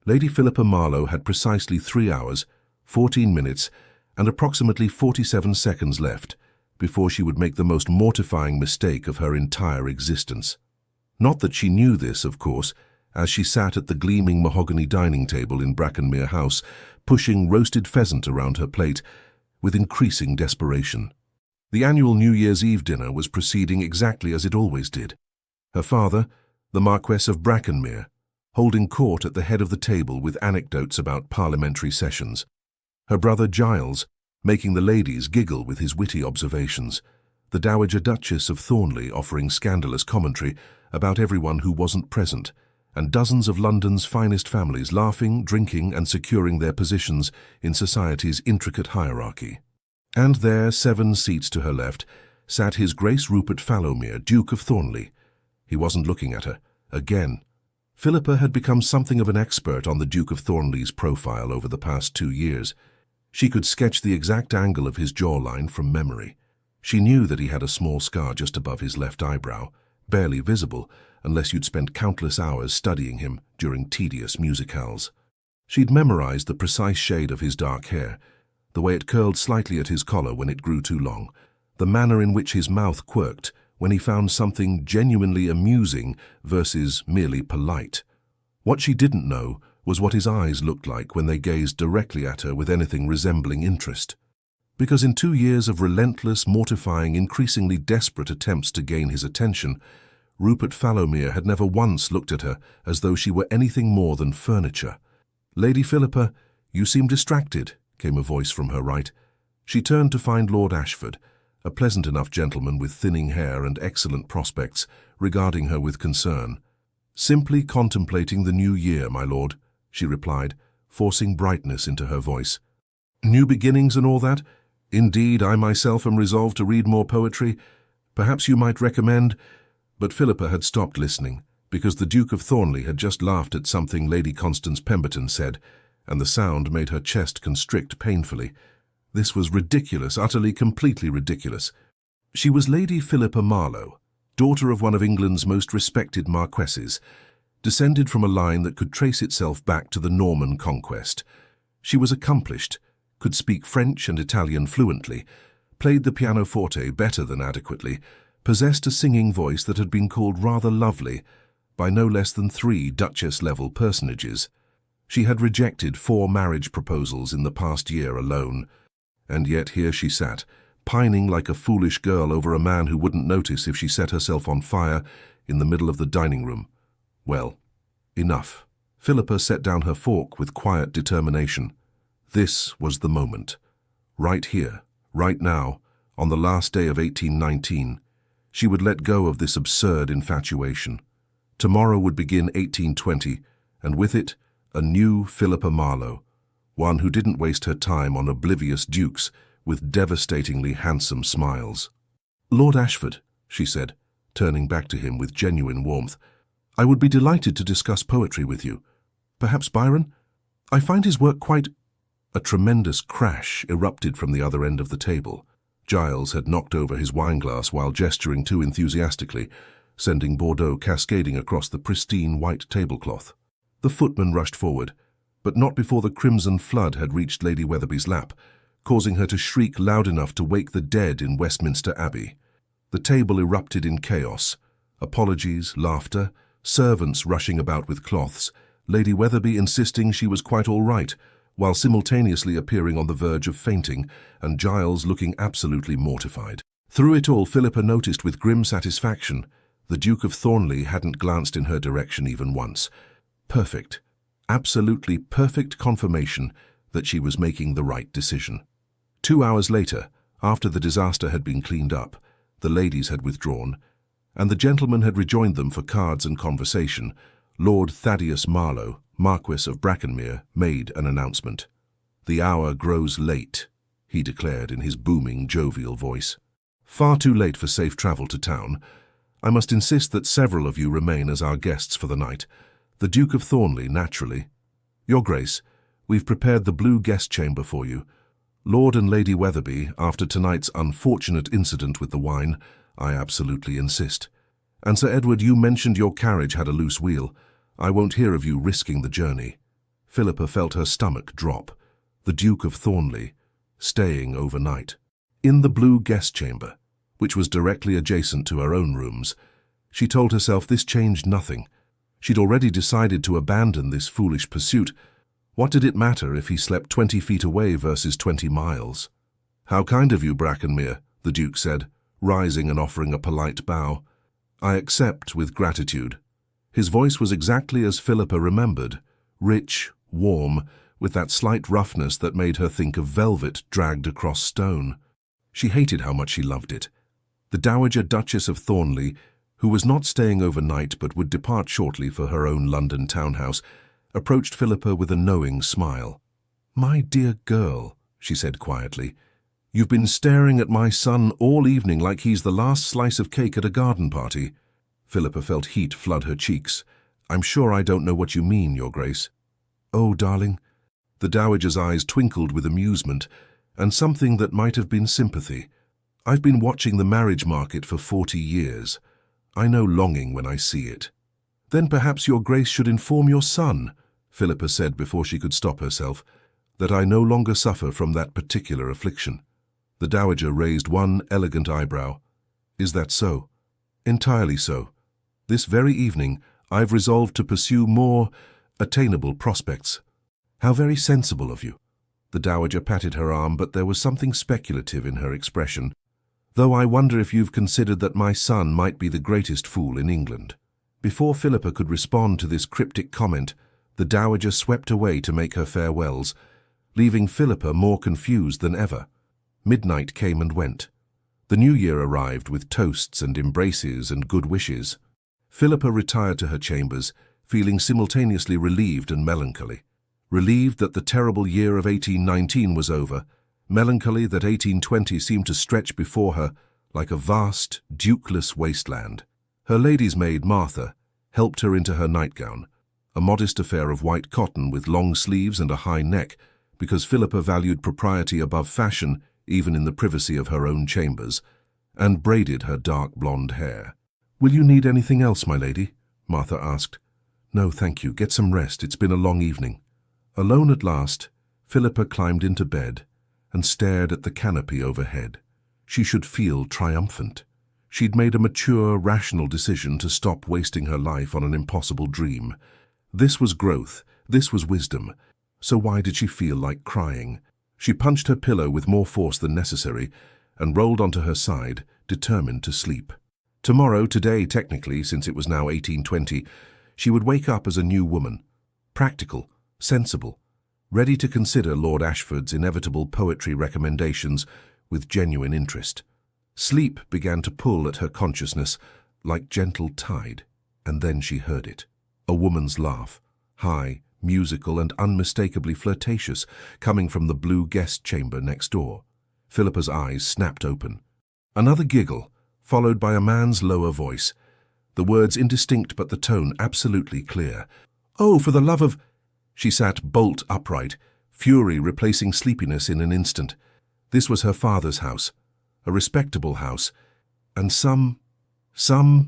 Lady Philippa Marlowe had precisely 3 hours, 14 minutes, and approximately 47 seconds left before she would make the most mortifying mistake of her entire existence. Not that she knew this, of course, as she sat at the gleaming mahogany dining table in Brackenmere House, pushing roasted pheasant around her plate with increasing desperation. The annual New Year's Eve dinner was proceeding exactly as it always did. Her father, the Marquess of Brackenmere, holding court at the head of the table with anecdotes about parliamentary sessions. Her brother Giles, making the ladies giggle with his witty observations. The Dowager Duchess of Thornley offering scandalous commentary about everyone who wasn't present, and dozens of London's finest families laughing, drinking, and securing their positions in society's intricate hierarchy. And there, 7 seats to her left, sat His Grace Rupert Fallowmere, Duke of Thornley. He wasn't looking at her. Again. Philippa had become something of an expert on the Duke of Thornley's profile over the past 2 years. She could sketch the exact angle of his jawline from memory. She knew that he had a small scar just above his left eyebrow, barely visible unless you'd spent countless hours studying him during tedious musicales. She'd memorized the precise shade of his dark hair, the way it curled slightly at his collar when it grew too long, the manner in which his mouth quirked when he found something genuinely amusing versus merely polite. What she didn't know was what his eyes looked like when they gazed directly at her with anything resembling interest. Because in 2 years of relentless, mortifying, increasingly desperate attempts to gain his attention, Rupert Fallowmere had never once looked at her as though she were anything more than furniture. "Lady Philippa, you seem distracted," came a voice from her right. She turned to find Lord Ashford, a pleasant enough gentleman with thinning hair and excellent prospects, regarding her with concern. "Simply contemplating the new year, my lord," she replied, forcing brightness into her voice. "New beginnings and all that? Indeed, I myself am resolved to read more poetry. Perhaps you might recommend—" But Philippa had stopped listening, because the Duke of Thornley had just laughed at something Lady Constance Pemberton said, and the sound made her chest constrict painfully. This was ridiculous, utterly, completely ridiculous. She was Lady Philippa Marlowe, daughter of one of England's most respected marquesses, descended from a line that could trace itself back to the Norman conquest. She was accomplished, could speak French and Italian fluently, played the pianoforte better than adequately, possessed a singing voice that had been called rather lovely by no less than 3 Duchess-level personages. She had rejected 4 marriage proposals in the past year alone, and yet here she sat, pining like a foolish girl over a man who wouldn't notice if she set herself on fire in the middle of the dining room. Well, enough. Philippa set down her fork with quiet determination. This was the moment. Right here, right now, on the last day of 1819, she would let go of this absurd infatuation. Tomorrow would begin 1820, and with it, a new Philippa Marlowe, one who didn't waste her time on oblivious dukes with devastatingly handsome smiles. "Lord Ashford," she said, turning back to him with genuine warmth, "I would be delighted to discuss poetry with you. Perhaps Byron? I find his work quite—" A tremendous crash erupted from the other end of the table. Giles had knocked over his wineglass while gesturing too enthusiastically, sending Bordeaux cascading across the pristine white tablecloth. The footman rushed forward, but not before the crimson flood had reached Lady Weatherby's lap, causing her to shriek loud enough to wake the dead in Westminster Abbey. The table erupted in chaos. Apologies, laughter, servants rushing about with cloths, Lady Weatherby insisting she was quite all right, while simultaneously appearing on the verge of fainting, and Giles looking absolutely mortified. Through it all, Philippa noticed with grim satisfaction the Duke of Thornley hadn't glanced in her direction even once. Perfect, absolutely perfect confirmation that she was making the right decision. 2 hours later, after the disaster had been cleaned up, the ladies had withdrawn, and the gentlemen had rejoined them for cards and conversation, Lord Thaddeus Marlowe, Marquess of Brackenmere, made an announcement. "The hour grows late," he declared in his booming, jovial voice. "Far too late for safe travel to town. I must insist that several of you remain as our guests for the night. The Duke of Thornley, naturally. Your Grace, we've prepared the blue guest chamber for you. Lord and Lady Weatherby, after tonight's unfortunate incident with the wine, I absolutely insist. And Sir Edward, you mentioned your carriage had a loose wheel. I won't hear of you risking the journey." Philippa felt her stomach drop. The Duke of Thornley, staying overnight. In the blue guest chamber, which was directly adjacent to her own rooms, she told herself this changed nothing. She'd already decided to abandon this foolish pursuit. What did it matter if he slept 20 feet away versus 20 miles? "How kind of you, Brackenmere," the Duke said, rising and offering a polite bow. "I accept with gratitude." His voice was exactly as Philippa remembered, rich, warm, with that slight roughness that made her think of velvet dragged across stone. She hated how much she loved it. The Dowager Duchess of Thornley, who was not staying overnight but would depart shortly for her own London townhouse, approached Philippa with a knowing smile. "My dear girl," she said quietly, "you've been staring at my son all evening like he's the last slice of cake at a garden party." Philippa felt heat flood her cheeks. "I'm sure I don't know what you mean, Your Grace." "Oh, darling." The Dowager's eyes twinkled with amusement, and something that might have been sympathy. "I've been watching the marriage market for 40 years. I know longing when I see it." "Then perhaps Your Grace should inform your son," Philippa said before she could stop herself, "that I no longer suffer from that particular affliction." The Dowager raised one elegant eyebrow. "Is that so?" "Entirely so. This very evening I've resolved to pursue more attainable prospects." "How very sensible of you." The Dowager patted her arm, but there was something speculative in her expression. "Though I wonder if you've considered that my son might be the greatest fool in England." Before Philippa could respond to this cryptic comment, the Dowager swept away to make her farewells, leaving Philippa more confused than ever. Midnight came and went. The new year arrived with toasts and embraces and good wishes. Philippa retired to her chambers, feeling simultaneously relieved and melancholy. Relieved that the terrible year of 1819 was over, melancholy that 1820 seemed to stretch before her like a vast, dukeless wasteland. Her lady's maid, Martha, helped her into her nightgown, a modest affair of white cotton with long sleeves and a high neck, because Philippa valued propriety above fashion even in the privacy of her own chambers, and braided her dark blonde hair. "Will you need anything else, my lady?" Martha asked. "No, thank you. Get some rest. It's been a long evening." Alone at last, Philippa climbed into bed and stared at the canopy overhead. She should feel triumphant. She'd made a mature, rational decision to stop wasting her life on an impossible dream. This was growth, this was wisdom. So why did she feel like crying? She punched her pillow with more force than necessary and rolled onto her side, determined to sleep. Today technically, since it was now 1820, she would wake up as a new woman, practical, sensible, ready to consider Lord Ashford's inevitable poetry recommendations with genuine interest. Sleep began to pull at her consciousness like gentle tide, and then she heard it. A woman's laugh, high, musical and unmistakably flirtatious, coming from the blue guest chamber next door. Philippa's eyes snapped open. Another giggle, followed by a man's lower voice. The words indistinct but the tone absolutely clear. "Oh, for the love of—" She sat bolt upright, fury replacing sleepiness in an instant. This was her father's house, a respectable house, and some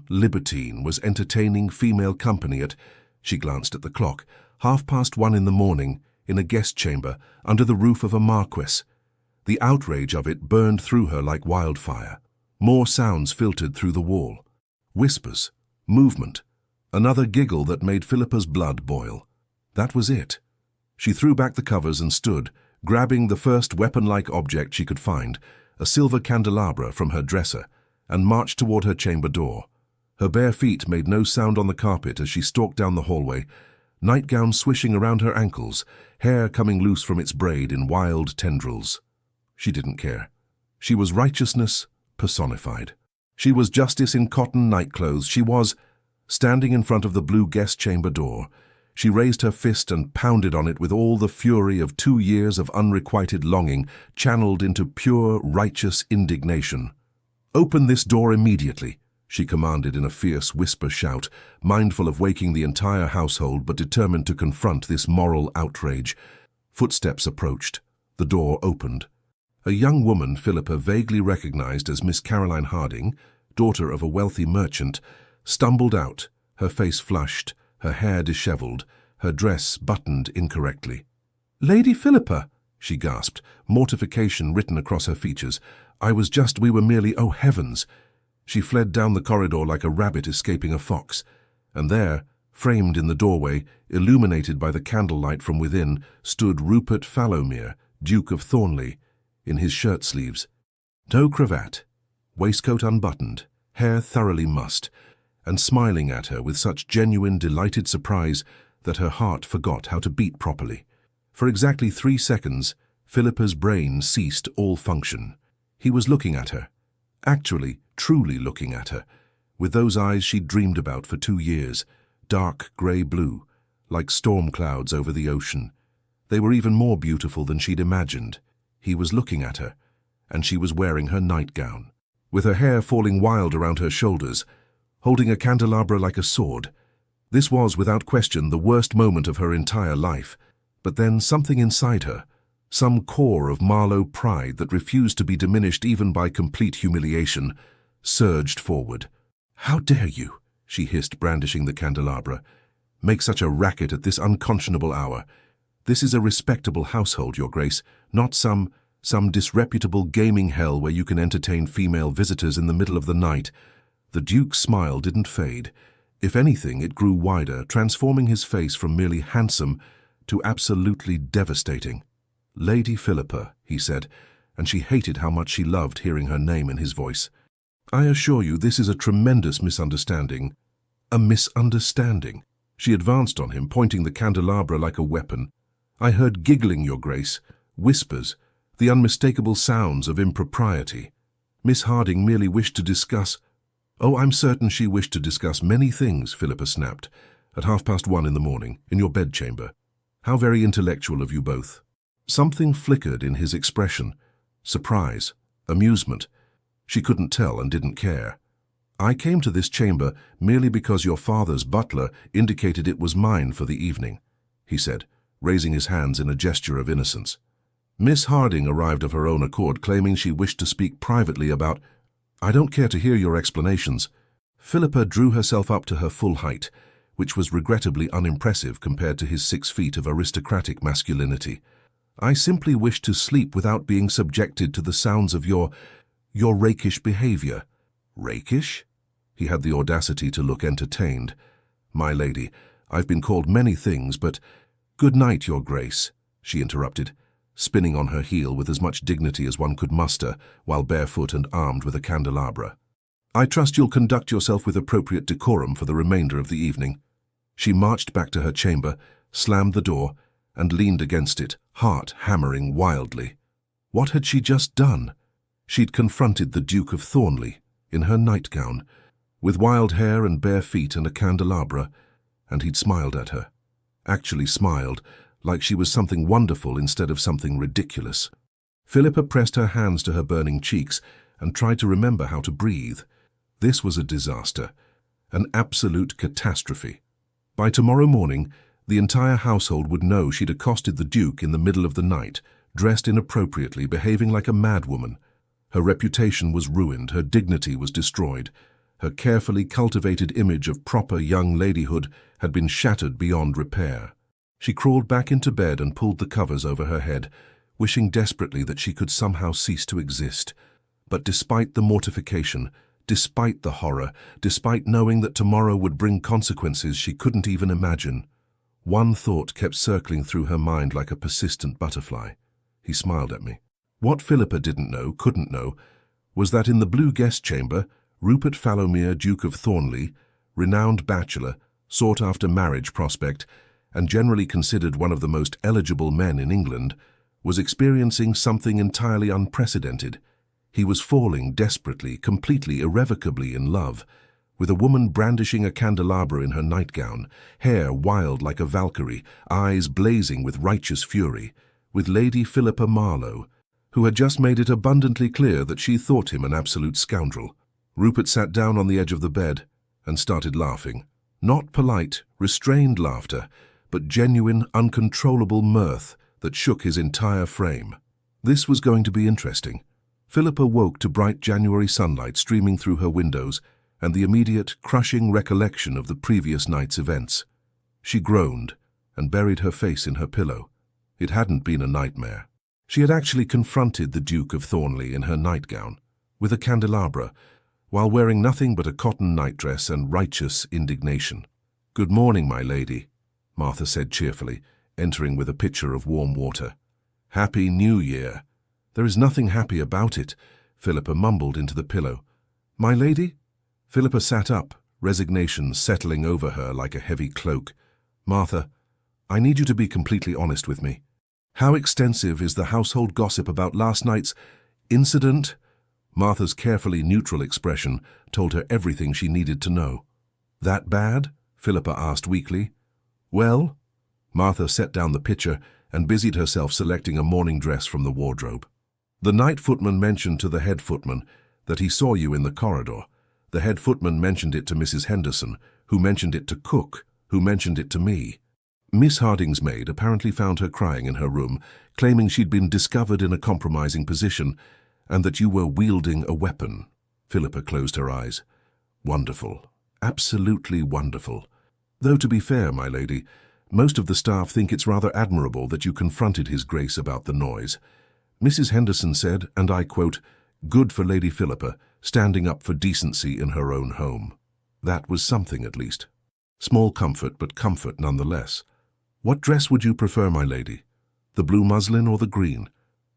libertine was entertaining female company at, she glanced at the clock, 1:30 in the morning, in a guest chamber, under the roof of a marquess. The outrage of it burned through her like wildfire. More sounds filtered through the wall. Whispers, movement, another giggle that made Philippa's blood boil. That was it. She threw back the covers and stood, grabbing the first weapon-like object she could find, a silver candelabra from her dresser, and marched toward her chamber door. Her bare feet made no sound on the carpet as she stalked down the hallway, nightgown swishing around her ankles, hair coming loose from its braid in wild tendrils. She didn't care. She was righteousness personified. She was justice in cotton nightclothes. She was, standing in front of the blue guest chamber door, she raised her fist and pounded on it with all the fury of 2 years of unrequited longing, channeled into pure, righteous indignation. "Open this door immediately," she commanded in a fierce whisper shout, mindful of waking the entire household but determined to confront this moral outrage. Footsteps approached. The door opened. A young woman Philippa vaguely recognized as Miss Caroline Harding, daughter of a wealthy merchant, stumbled out, her face flushed, her hair disheveled, her dress buttoned incorrectly. "Lady Philippa," she gasped, mortification written across her features. We were merely, oh heavens." She fled down the corridor like a rabbit escaping a fox, and there, framed in the doorway, illuminated by the candlelight from within, stood Rupert Fallowmere, Duke of Thornley, in his shirt sleeves. No cravat, waistcoat unbuttoned, hair thoroughly mussed, and smiling at her with such genuine, delighted surprise that her heart forgot how to beat properly. For exactly 3 seconds, Philippa's brain ceased all function. He was looking at her, actually, truly looking at her, with those eyes she'd dreamed about for 2 years, dark grey-blue, like storm clouds over the ocean. They were even more beautiful than she'd imagined. He was looking at her, and she was wearing her nightgown, with her hair falling wild around her shoulders, holding a candelabra like a sword. This was, without question, the worst moment of her entire life. But then something inside her, some core of Marlowe pride that refused to be diminished even by complete humiliation, surged forward. "How dare you," she hissed, brandishing the candelabra, "make such a racket at this unconscionable hour? This is a respectable household, Your Grace, not some disreputable gaming hell where you can entertain female visitors in the middle of the night." The Duke's smile didn't fade. If anything, it grew wider, transforming his face from merely handsome to absolutely devastating. "Lady Philippa," he said, and she hated how much she loved hearing her name in his voice. "I assure you this is a tremendous misunderstanding." A misunderstanding? She advanced on him, pointing the candelabra like a weapon. "I heard giggling, Your Grace, whispers, the unmistakable sounds of impropriety. Miss Harding merely wished to discuss—" "Oh, I'm certain she wished to discuss many things," Philippa snapped, "at 1:30 in the morning, in your bedchamber. How very intellectual of you both." Something flickered in his expression. Surprise, amusement. She couldn't tell and didn't care. "I came to this chamber merely because your father's butler indicated it was mine for the evening," he said, raising his hands in a gesture of innocence. "Miss Harding arrived of her own accord, claiming she wished to speak privately about—" "I don't care to hear your explanations." Philippa drew herself up to her full height, which was regrettably unimpressive compared to his 6 feet of aristocratic masculinity. "I simply wish to sleep without being subjected to the sounds of your rakish behavior." "Rakish?" He had the audacity to look entertained. "My lady, I've been called many things, but—" "Good night, Your Grace," she interrupted, spinning on her heel with as much dignity as one could muster, while barefoot and armed with a candelabra. "I trust you'll conduct yourself with appropriate decorum for the remainder of the evening." She marched back to her chamber, slammed the door, and leaned against it, heart hammering wildly. What had she just done? She'd confronted the Duke of Thornley, in her nightgown, with wild hair and bare feet and a candelabra, and he'd smiled at her. Actually smiled, like she was something wonderful instead of something ridiculous. Philippa pressed her hands to her burning cheeks and tried to remember how to breathe. This was a disaster, an absolute catastrophe. By tomorrow morning, the entire household would know she'd accosted the Duke in the middle of the night, dressed inappropriately, behaving like a madwoman. Her reputation was ruined, her dignity was destroyed. Her carefully cultivated image of proper young ladyhood had been shattered beyond repair. She crawled back into bed and pulled the covers over her head, wishing desperately that she could somehow cease to exist. But despite the mortification, despite the horror, despite knowing that tomorrow would bring consequences she couldn't even imagine, one thought kept circling through her mind like a persistent butterfly. He smiled at me. What Philippa didn't know, couldn't know, was that in the blue guest chamber, Rupert Fallowmere, Duke of Thornley, renowned bachelor, sought-after marriage prospect, and generally considered one of the most eligible men in England, was experiencing something entirely unprecedented. He was falling desperately, completely, irrevocably in love, with a woman brandishing a candelabra in her nightgown, hair wild like a Valkyrie, eyes blazing with righteous fury, with Lady Philippa Marlowe, who had just made it abundantly clear that she thought him an absolute scoundrel. Rupert sat down on the edge of the bed and started laughing. Not polite, restrained laughter, but genuine, uncontrollable mirth that shook his entire frame. This was going to be interesting. Philippa woke to bright January sunlight streaming through her windows and the immediate, crushing recollection of the previous night's events. She groaned, and buried her face in her pillow. It hadn't been a nightmare. She had actually confronted the Duke of Thornley in her nightgown, with a candelabra, while wearing nothing but a cotton nightdress and righteous indignation. "Good morning, my lady," Martha said cheerfully, entering with a pitcher of warm water. "Happy New Year." "There is nothing happy about it," Philippa mumbled into the pillow. "My lady?" Philippa sat up, resignation settling over her like a heavy cloak. "Martha, I need you to be completely honest with me. How extensive is the household gossip about last night's incident?" Martha's carefully neutral expression told her everything she needed to know. "That bad?" Philippa asked weakly. "Well?" Martha set down the pitcher and busied herself selecting a morning dress from the wardrobe. "The night footman mentioned to the head footman that he saw you in the corridor. The head footman mentioned it to Mrs. Henderson, who mentioned it to Cook, who mentioned it to me. Miss Harding's maid apparently found her crying in her room, claiming she'd been discovered in a compromising position, and that you were wielding a weapon." Philippa closed her eyes. "Wonderful. Absolutely wonderful. Though to be fair, my lady, most of the staff think it's rather admirable that you confronted His Grace about the noise. Mrs. Henderson said, and I quote, 'Good for Lady Philippa, standing up for decency in her own home.' That was something, at least. Small comfort, but comfort nonetheless. What dress would you prefer, my lady? The blue muslin or the green?"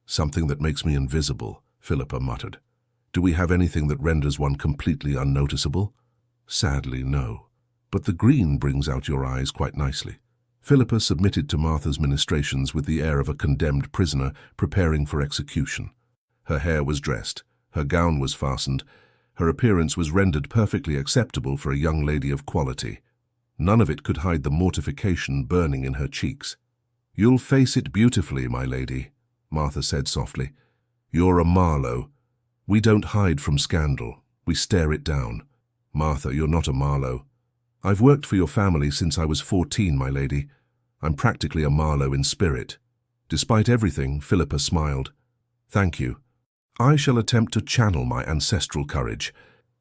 "Something that makes me invisible," Philippa muttered. "Do we have anything that renders one completely unnoticeable?" "Sadly, no. But the green brings out your eyes quite nicely." Philippa submitted to Martha's ministrations with the air of a condemned prisoner preparing for execution. Her hair was dressed, her gown was fastened, her appearance was rendered perfectly acceptable for a young lady of quality. None of it could hide the mortification burning in her cheeks. "You'll face it beautifully, my lady," Martha said softly. "You're a Marlowe. We don't hide from scandal. We stare it down. Martha, you're not a Marlowe. I've worked for your family since I was 14, my lady. I'm practically a Marlowe in spirit." Despite everything, Philippa smiled. "Thank you. I shall attempt to channel my ancestral courage."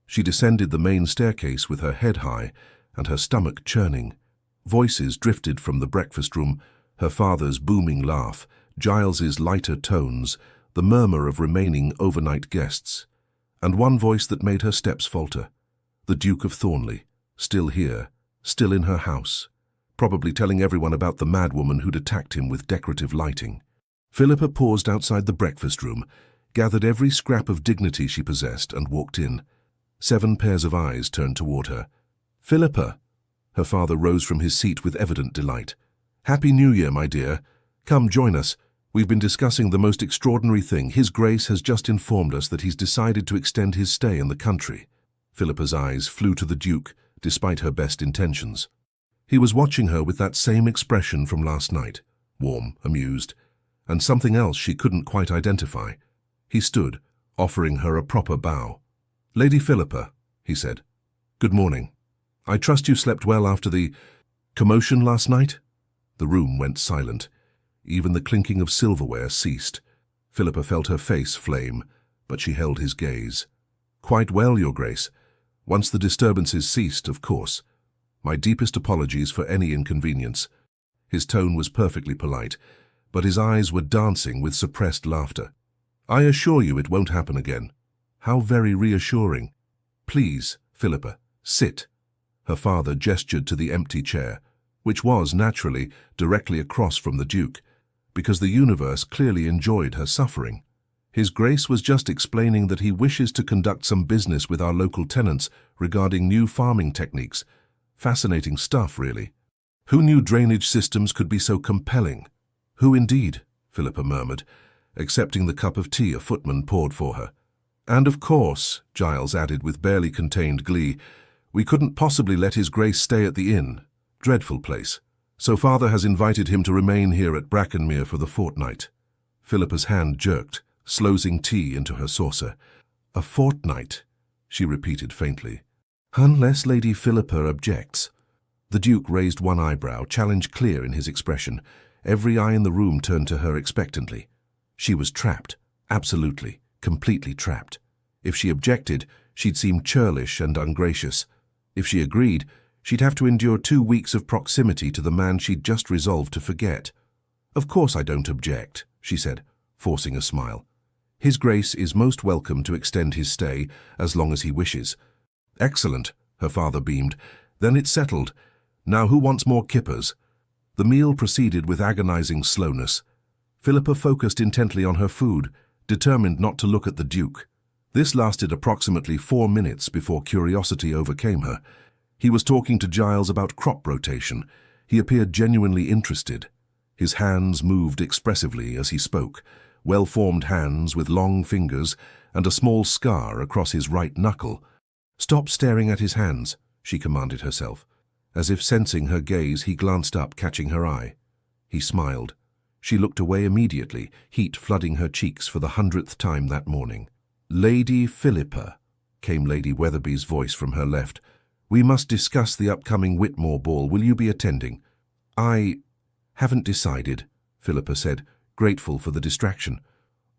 She descended the main staircase with her head high and her stomach churning. Voices drifted from the breakfast room, her father's booming laugh, Giles's lighter tones, the murmur of remaining overnight guests, and one voice that made her steps falter. The Duke of Thornley, still here, still in her house, probably telling everyone about the madwoman who'd attacked him with decorative lighting. Philippa paused outside the breakfast room, gathered every scrap of dignity she possessed, and walked in. 7 pairs of eyes turned toward her. "Philippa!" Her father rose from his seat with evident delight. "Happy New Year, my dear. Come, join us. We've been discussing the most extraordinary thing. His Grace has just informed us that he's decided to extend his stay in the country." Philippa's eyes flew to the Duke, despite her best intentions. He was watching her with that same expression from last night, warm, amused, and something else she couldn't quite identify. He stood, offering her a proper bow. "Lady Philippa," he said, "good morning. I trust you slept well after the commotion last night?" The room went silent. Even the clinking of silverware ceased. Philippa felt her face flame, but she held his gaze. "Quite well, Your Grace. Once the disturbances ceased, of course. My deepest apologies for any inconvenience." His tone was perfectly polite, but his eyes were dancing with suppressed laughter. "I assure you it won't happen again." "How very reassuring." "Please, Philippa, sit." Her father gestured to the empty chair, which was, naturally, directly across from the Duke, because the universe clearly enjoyed her suffering. His Grace was just explaining that he wishes to conduct some business with our local tenants regarding new farming techniques. Fascinating stuff, really. Who knew drainage systems could be so compelling? "Who indeed?" Philippa murmured, accepting the cup of tea a footman poured for her. "And of course," Giles added with barely contained glee, "we couldn't possibly let His Grace stay at the inn. Dreadful place. So Father has invited him to remain here at Brackenmere for the fortnight." Philippa's hand jerked, slosing tea into her saucer. "A fortnight," she repeated faintly. "Unless Lady Philippa objects." The Duke raised one eyebrow, challenge clear in his expression. Every eye in the room turned to her expectantly. She was trapped, absolutely, completely trapped. If she objected, she'd seem churlish and ungracious. If she agreed, She'd have to endure 2 weeks of proximity to the man she'd just resolved to forget. "Of course I don't object," she said, forcing a smile. "His Grace is most welcome to extend his stay as long as he wishes." "Excellent," her father beamed. "Then it's settled. Now who wants more kippers?" The meal proceeded with agonizing slowness. Philippa focused intently on her food, determined not to look at the Duke. This lasted approximately 4 minutes before curiosity overcame her. He was talking to Giles about crop rotation. He appeared genuinely interested. His hands moved expressively as he spoke, well-formed hands with long fingers and a small scar across his right knuckle. "Stop staring at his hands," she commanded herself. As if sensing her gaze, he glanced up, catching her eye. He smiled. She looked away immediately, heat flooding her cheeks for the 100th time that morning. "Lady Philippa," came Lady Weatherby's voice from her left. "We must discuss the upcoming Whitmore ball. Will you be attending?" "I haven't decided," Philippa said, grateful for the distraction.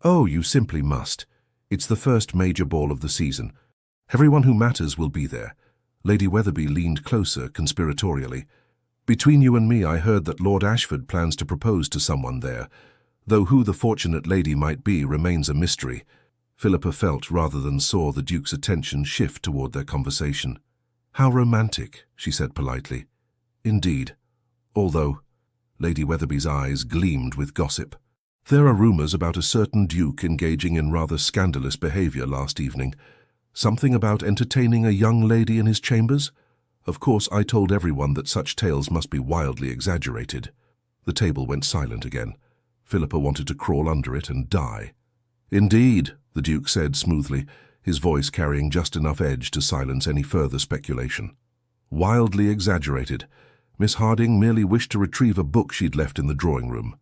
"Oh, you simply must. It's the first major ball of the season. Everyone who matters will be there." Lady Weatherby leaned closer, conspiratorially. "Between you and me, I heard that Lord Ashford plans to propose to someone there, though who the fortunate lady might be remains a mystery." Philippa felt rather than saw the Duke's attention shift toward their conversation. "How romantic," she said politely. "Indeed. Although," Lady Weatherby's eyes gleamed with gossip, "there are rumors about a certain Duke engaging in rather scandalous behavior last evening. Something about entertaining a young lady in his chambers? Of course, I told everyone that such tales must be wildly exaggerated." The table went silent again. Philippa wanted to crawl under it and die. "Indeed," the Duke said smoothly, his voice carrying just enough edge to silence any further speculation. "Wildly exaggerated. Miss Harding merely wished to retrieve a book she'd left in the drawing room.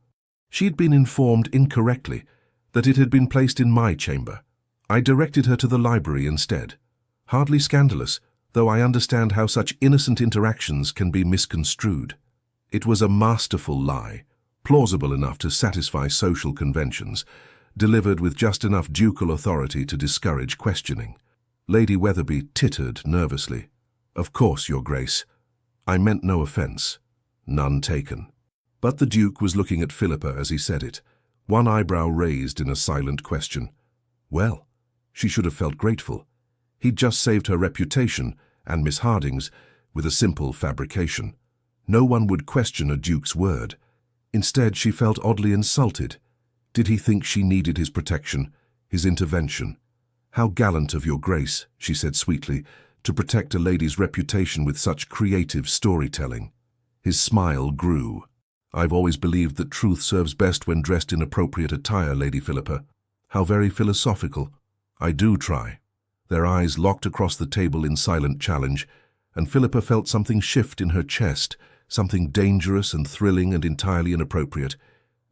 She'd been informed incorrectly that it had been placed in my chamber. I directed her to the library instead. Hardly scandalous, though I understand how such innocent interactions can be misconstrued. It was a masterful lie, plausible enough to satisfy social conventions, delivered with just enough ducal authority to discourage questioning." Lady Weatherby tittered nervously. "Of course, Your Grace. I meant no offence. None taken." But the Duke was looking at Philippa as he said it, one eyebrow raised in a silent question. Well, she should have felt grateful. He'd just saved her reputation, and Miss Harding's, with a simple fabrication. No one would question a Duke's word. Instead, she felt oddly insulted. Did he think she needed his protection, his intervention? "How gallant of Your Grace," she said sweetly, "to protect a lady's reputation with such creative storytelling." His smile grew. "I've always believed that truth serves best when dressed in appropriate attire, Lady Philippa." "How very philosophical." "I do try." Their eyes locked across the table in silent challenge, and Philippa felt something shift in her chest, something dangerous and thrilling and entirely inappropriate.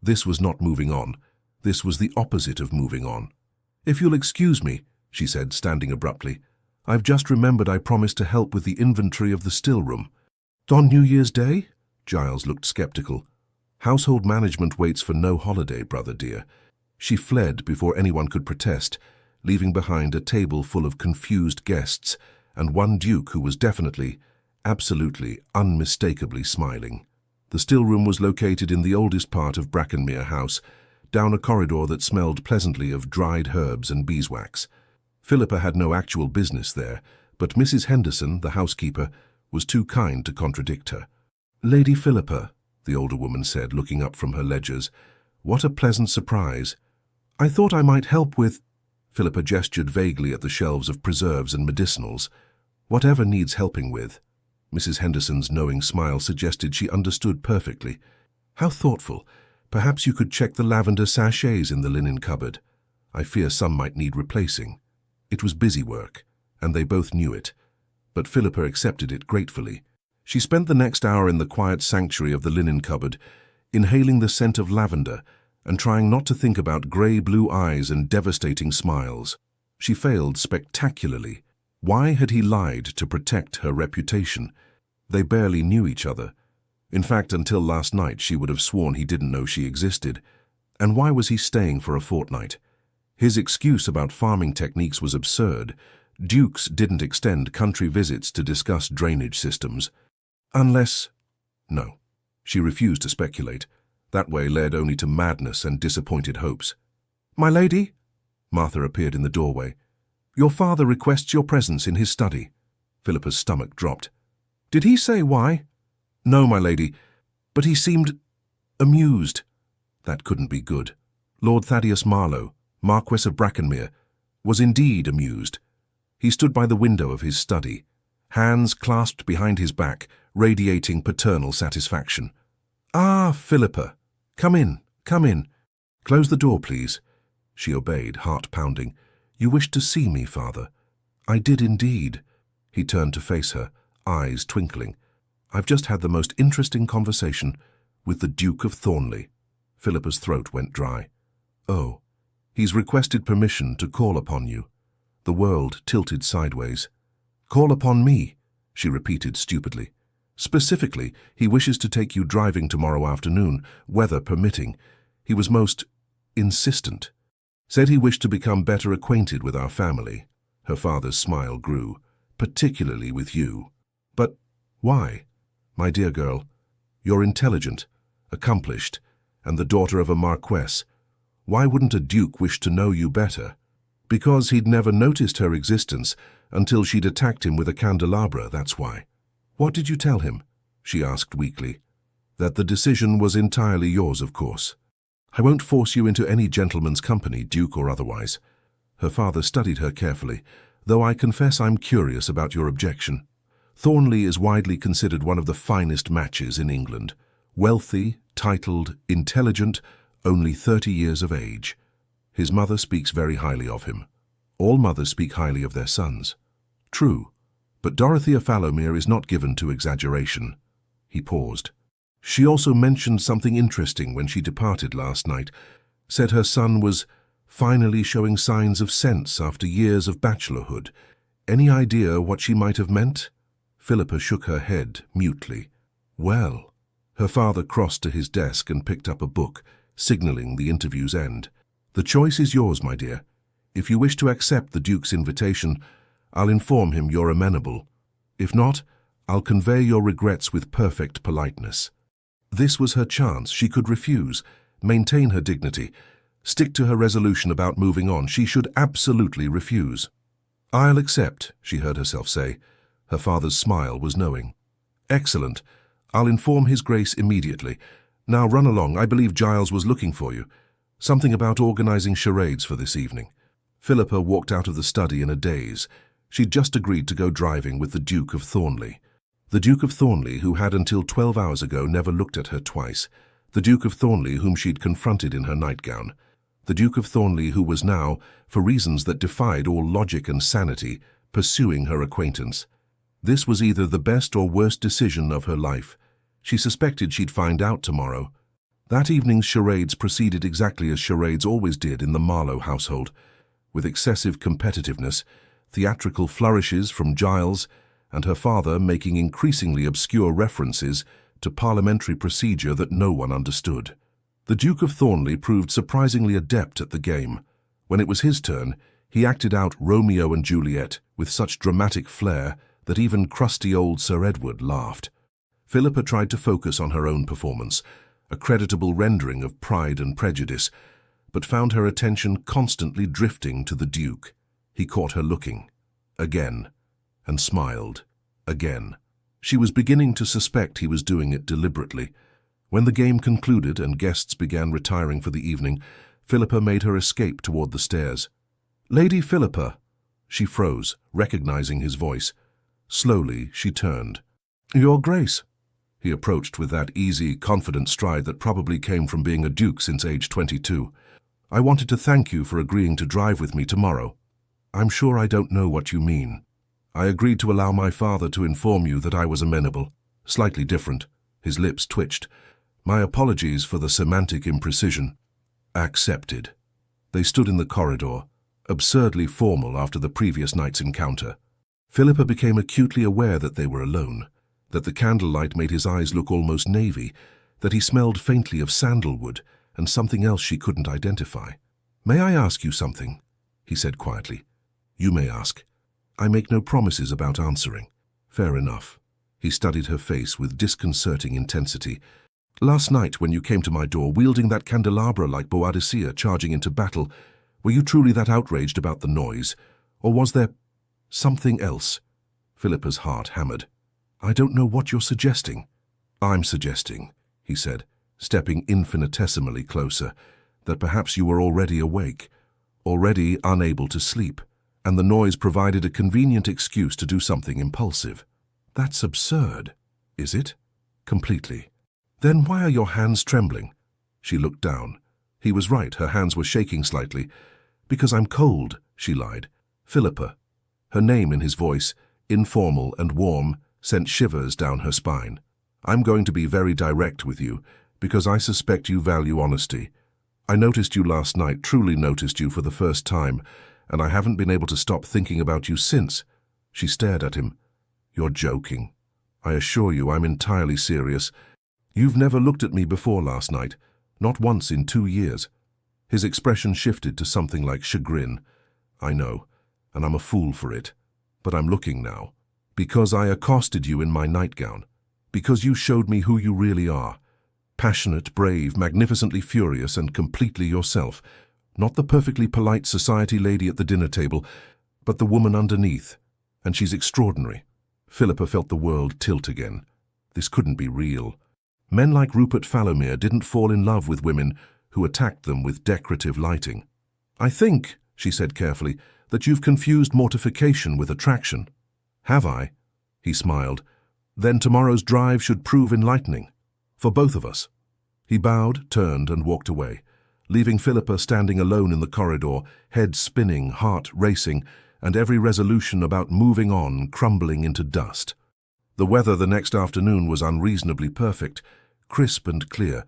This was not moving on. This was the opposite of moving on. "If you'll excuse me," she said, standing abruptly, "I've just remembered I promised to help with the inventory of the still room." "On New Year's Day?" Giles looked skeptical. "Household management waits for no holiday, brother dear." She fled before anyone could protest, leaving behind a table full of confused guests and one Duke who was definitely, absolutely, unmistakably smiling. The still room was located in the oldest part of Brackenmere House, down a corridor that smelled pleasantly of dried herbs and beeswax. Philippa had no actual business there, but Mrs. Henderson, the housekeeper, was too kind to contradict her. "Lady Philippa," the older woman said, looking up from her ledgers, "what a pleasant surprise. I thought I might help with—" Philippa gestured vaguely at the shelves of preserves and medicinals. "Whatever needs helping with." Mrs. Henderson's knowing smile suggested she understood perfectly. "How thoughtful. Perhaps you could check the lavender sachets in the linen cupboard. I fear some might need replacing." It was busy work, and they both knew it, but Philippa accepted it gratefully. She spent the next hour in the quiet sanctuary of the linen cupboard, inhaling the scent of lavender and trying not to think about grey-blue eyes and devastating smiles. She failed spectacularly. Why had he lied to protect her reputation? They barely knew each other. In fact, until last night she would have sworn he didn't know she existed. And why was he staying for a fortnight? His excuse about farming techniques was absurd. Dukes didn't extend country visits to discuss drainage systems. Unless… No. She refused to speculate. That way led only to madness and disappointed hopes. "My lady?" Martha appeared in the doorway. "Your father requests your presence in his study." Philippa's stomach dropped. "Did he say why?" "No, my lady, but he seemed amused." That couldn't be good. Lord Thaddeus Marlowe, Marquess of Brackenmere, was indeed amused. He stood by the window of his study, hands clasped behind his back, radiating paternal satisfaction. "Ah, Philippa, come in, come in. Close the door, please." She obeyed, heart pounding. "You wished to see me, father?" "I did indeed." He turned to face her, eyes twinkling. "I've just had the most interesting conversation with the Duke of Thornley." Philippa's throat went dry. "Oh, he's requested permission to call upon you." The world tilted sideways. "Call upon me," she repeated stupidly. "Specifically, he wishes to take you driving tomorrow afternoon, weather permitting. He was most insistent. Said he wished to become better acquainted with our family." Her father's smile grew. "Particularly with you." "But why?" "My dear girl, you're intelligent, accomplished, and the daughter of a marquess. Why wouldn't a duke wish to know you better?" "Because he'd never noticed her existence until she'd attacked him with a candelabra, that's why." "What did you tell him?" she asked weakly. "That the decision was entirely yours, of course. I won't force you into any gentleman's company, duke or otherwise." Her father studied her carefully, "though I confess I'm curious about your objection. Thornley is widely considered one of the finest matches in England. Wealthy, titled, intelligent, only 30 years of age. His mother speaks very highly of him. All mothers speak highly of their sons." "True, but Dorothea Fallowmere is not given to exaggeration." He paused. "She also mentioned something interesting when she departed last night. Said her son was finally showing signs of sense after years of bachelorhood. Any idea what she might have meant?" Philippa shook her head mutely. "Well." Her father crossed to his desk and picked up a book, signaling the interview's end. "The choice is yours, my dear. If you wish to accept the Duke's invitation, I'll inform him you're amenable. If not, I'll convey your regrets with perfect politeness." This was her chance. She could refuse, maintain her dignity, stick to her resolution about moving on. She should absolutely refuse. "I'll accept," she heard herself say. Her father's smile was knowing. "Excellent. I'll inform His Grace immediately. Now run along. I believe Giles was looking for you. Something about organizing charades for this evening." Philippa walked out of the study in a daze. She'd just agreed to go driving with the Duke of Thornley. The Duke of Thornley, who had until 12 hours ago never looked at her twice. The Duke of Thornley, whom she'd confronted in her nightgown. The Duke of Thornley, who was now, for reasons that defied all logic and sanity, pursuing her acquaintance. This was either the best or worst decision of her life. She suspected she'd find out tomorrow. That evening's charades proceeded exactly as charades always did in the Marlowe household, with excessive competitiveness, theatrical flourishes from Giles, and her father making increasingly obscure references to parliamentary procedure that no one understood. The Duke of Thornley proved surprisingly adept at the game. When it was his turn, he acted out Romeo and Juliet with such dramatic flair that even crusty old Sir Edward laughed. Philippa tried to focus on her own performance, a creditable rendering of Pride and Prejudice, but found her attention constantly drifting to the Duke. He caught her looking, again, and smiled, again. She was beginning to suspect he was doing it deliberately. When the game concluded and guests began retiring for the evening, Philippa made her escape toward the stairs. "Lady Philippa!" She froze, recognizing his voice. Slowly, she turned. "Your Grace." He approached with that easy, confident stride that probably came from being a duke since age 22. "I wanted to thank you for agreeing to drive with me tomorrow." "I'm sure I don't know what you mean." "I agreed to allow my father to inform you that I was amenable. Slightly different." His lips twitched. "My apologies for the semantic imprecision." "Accepted." They stood in the corridor, absurdly formal after the previous night's encounter. Philippa became acutely aware that they were alone, that the candlelight made his eyes look almost navy, that he smelled faintly of sandalwood and something else she couldn't identify. "May I ask you something?" he said quietly. "You may ask." I make no promises about answering. Fair enough. He studied her face with disconcerting intensity. Last night, when you came to my door, wielding that candelabra like Boadicea charging into battle, were you truly that outraged about the noise? Or was there something else? Philippa's heart hammered. I don't know what you're suggesting. I'm suggesting, he said, stepping infinitesimally closer, that perhaps you were already awake, already unable to sleep, and the noise provided a convenient excuse to do something impulsive. That's absurd, is it? Completely. Then why are your hands trembling? She looked down. He was right, her hands were shaking slightly. Because I'm cold, she lied. Philippa. Her name in his voice, informal and warm, sent shivers down her spine. I'm going to be very direct with you, because I suspect you value honesty. I noticed you last night, truly noticed you for the first time, and I haven't been able to stop thinking about you since. She stared at him. You're joking. I assure you I'm entirely serious. You've never looked at me before last night, not once in 2 years. His expression shifted to something like chagrin. I know, and I'm a fool for it. But I'm looking now. Because I accosted you in my nightgown. Because you showed me who you really are. Passionate, brave, magnificently furious, and completely yourself. Not the perfectly polite society lady at the dinner table, but the woman underneath. And she's extraordinary. Philippa felt the world tilt again. This couldn't be real. Men like Rupert Falomir didn't fall in love with women who attacked them with decorative lighting. I think, she said carefully, that you've confused mortification with attraction. Have I? He smiled. Then tomorrow's drive should prove enlightening. For both of us. He bowed, turned, and walked away, leaving Philippa standing alone in the corridor, head spinning, heart racing, and every resolution about moving on crumbling into dust. The weather the next afternoon was unreasonably perfect, crisp and clear,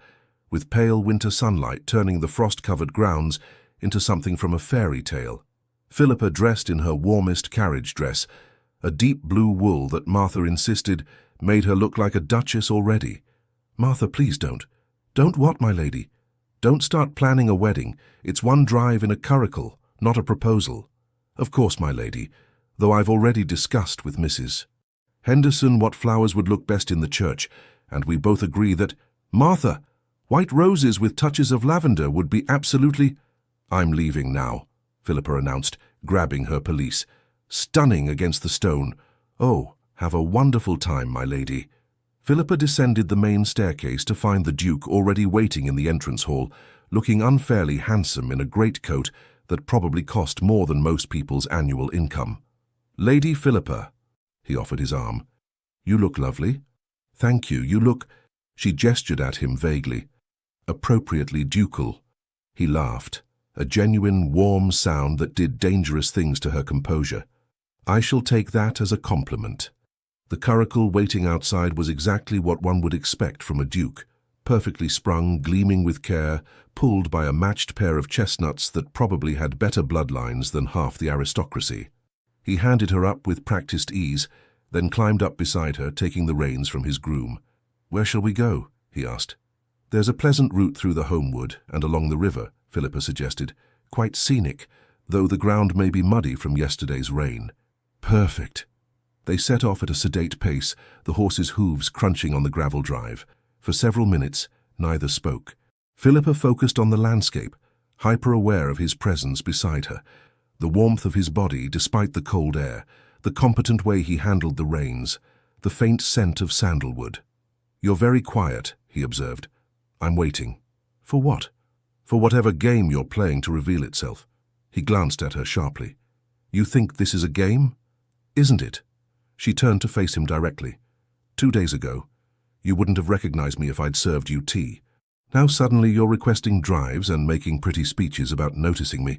with pale winter sunlight turning the frost-covered grounds into something from a fairy tale. Philippa dressed in her warmest carriage dress, a deep blue wool that Martha insisted made her look like a duchess already. Martha, please don't. Don't what, my lady? Don't start planning a wedding. It's one drive in a curricle, not a proposal. Of course, my lady, though I've already discussed with Mrs. Henderson what flowers would look best in the church, and we both agree that, Martha, white roses with touches of lavender would be absolutely— I'm leaving now, Philippa announced, grabbing her pelisse. Stunning against the stone. Oh, have a wonderful time, my lady. Philippa descended the main staircase to find the Duke already waiting in the entrance hall, looking unfairly handsome in a greatcoat that probably cost more than most people's annual income. Lady Philippa, he offered his arm. You look lovely. Thank you, you look— She gestured at him vaguely. Appropriately ducal. He laughed, a genuine, warm sound that did dangerous things to her composure. I shall take that as a compliment. The curricle waiting outside was exactly what one would expect from a duke, perfectly sprung, gleaming with care, pulled by a matched pair of chestnuts that probably had better bloodlines than half the aristocracy. He handed her up with practiced ease, then climbed up beside her, taking the reins from his groom. Where shall we go? He asked. There's a pleasant route through the homewood and along the river, Philippa suggested. Quite scenic, though the ground may be muddy from yesterday's rain. Perfect. They set off at a sedate pace, the horses' hooves crunching on the gravel drive. For several minutes, neither spoke. Philippa focused on the landscape, hyper-aware of his presence beside her, the warmth of his body despite the cold air, the competent way he handled the reins, the faint scent of sandalwood. You're very quiet, he observed. I'm waiting. For what? For whatever game you're playing to reveal itself. He glanced at her sharply. You think this is a game? Isn't it? She turned to face him directly. 2 days ago, you wouldn't have recognized me if I'd served you tea. Now suddenly you're requesting drives and making pretty speeches about noticing me.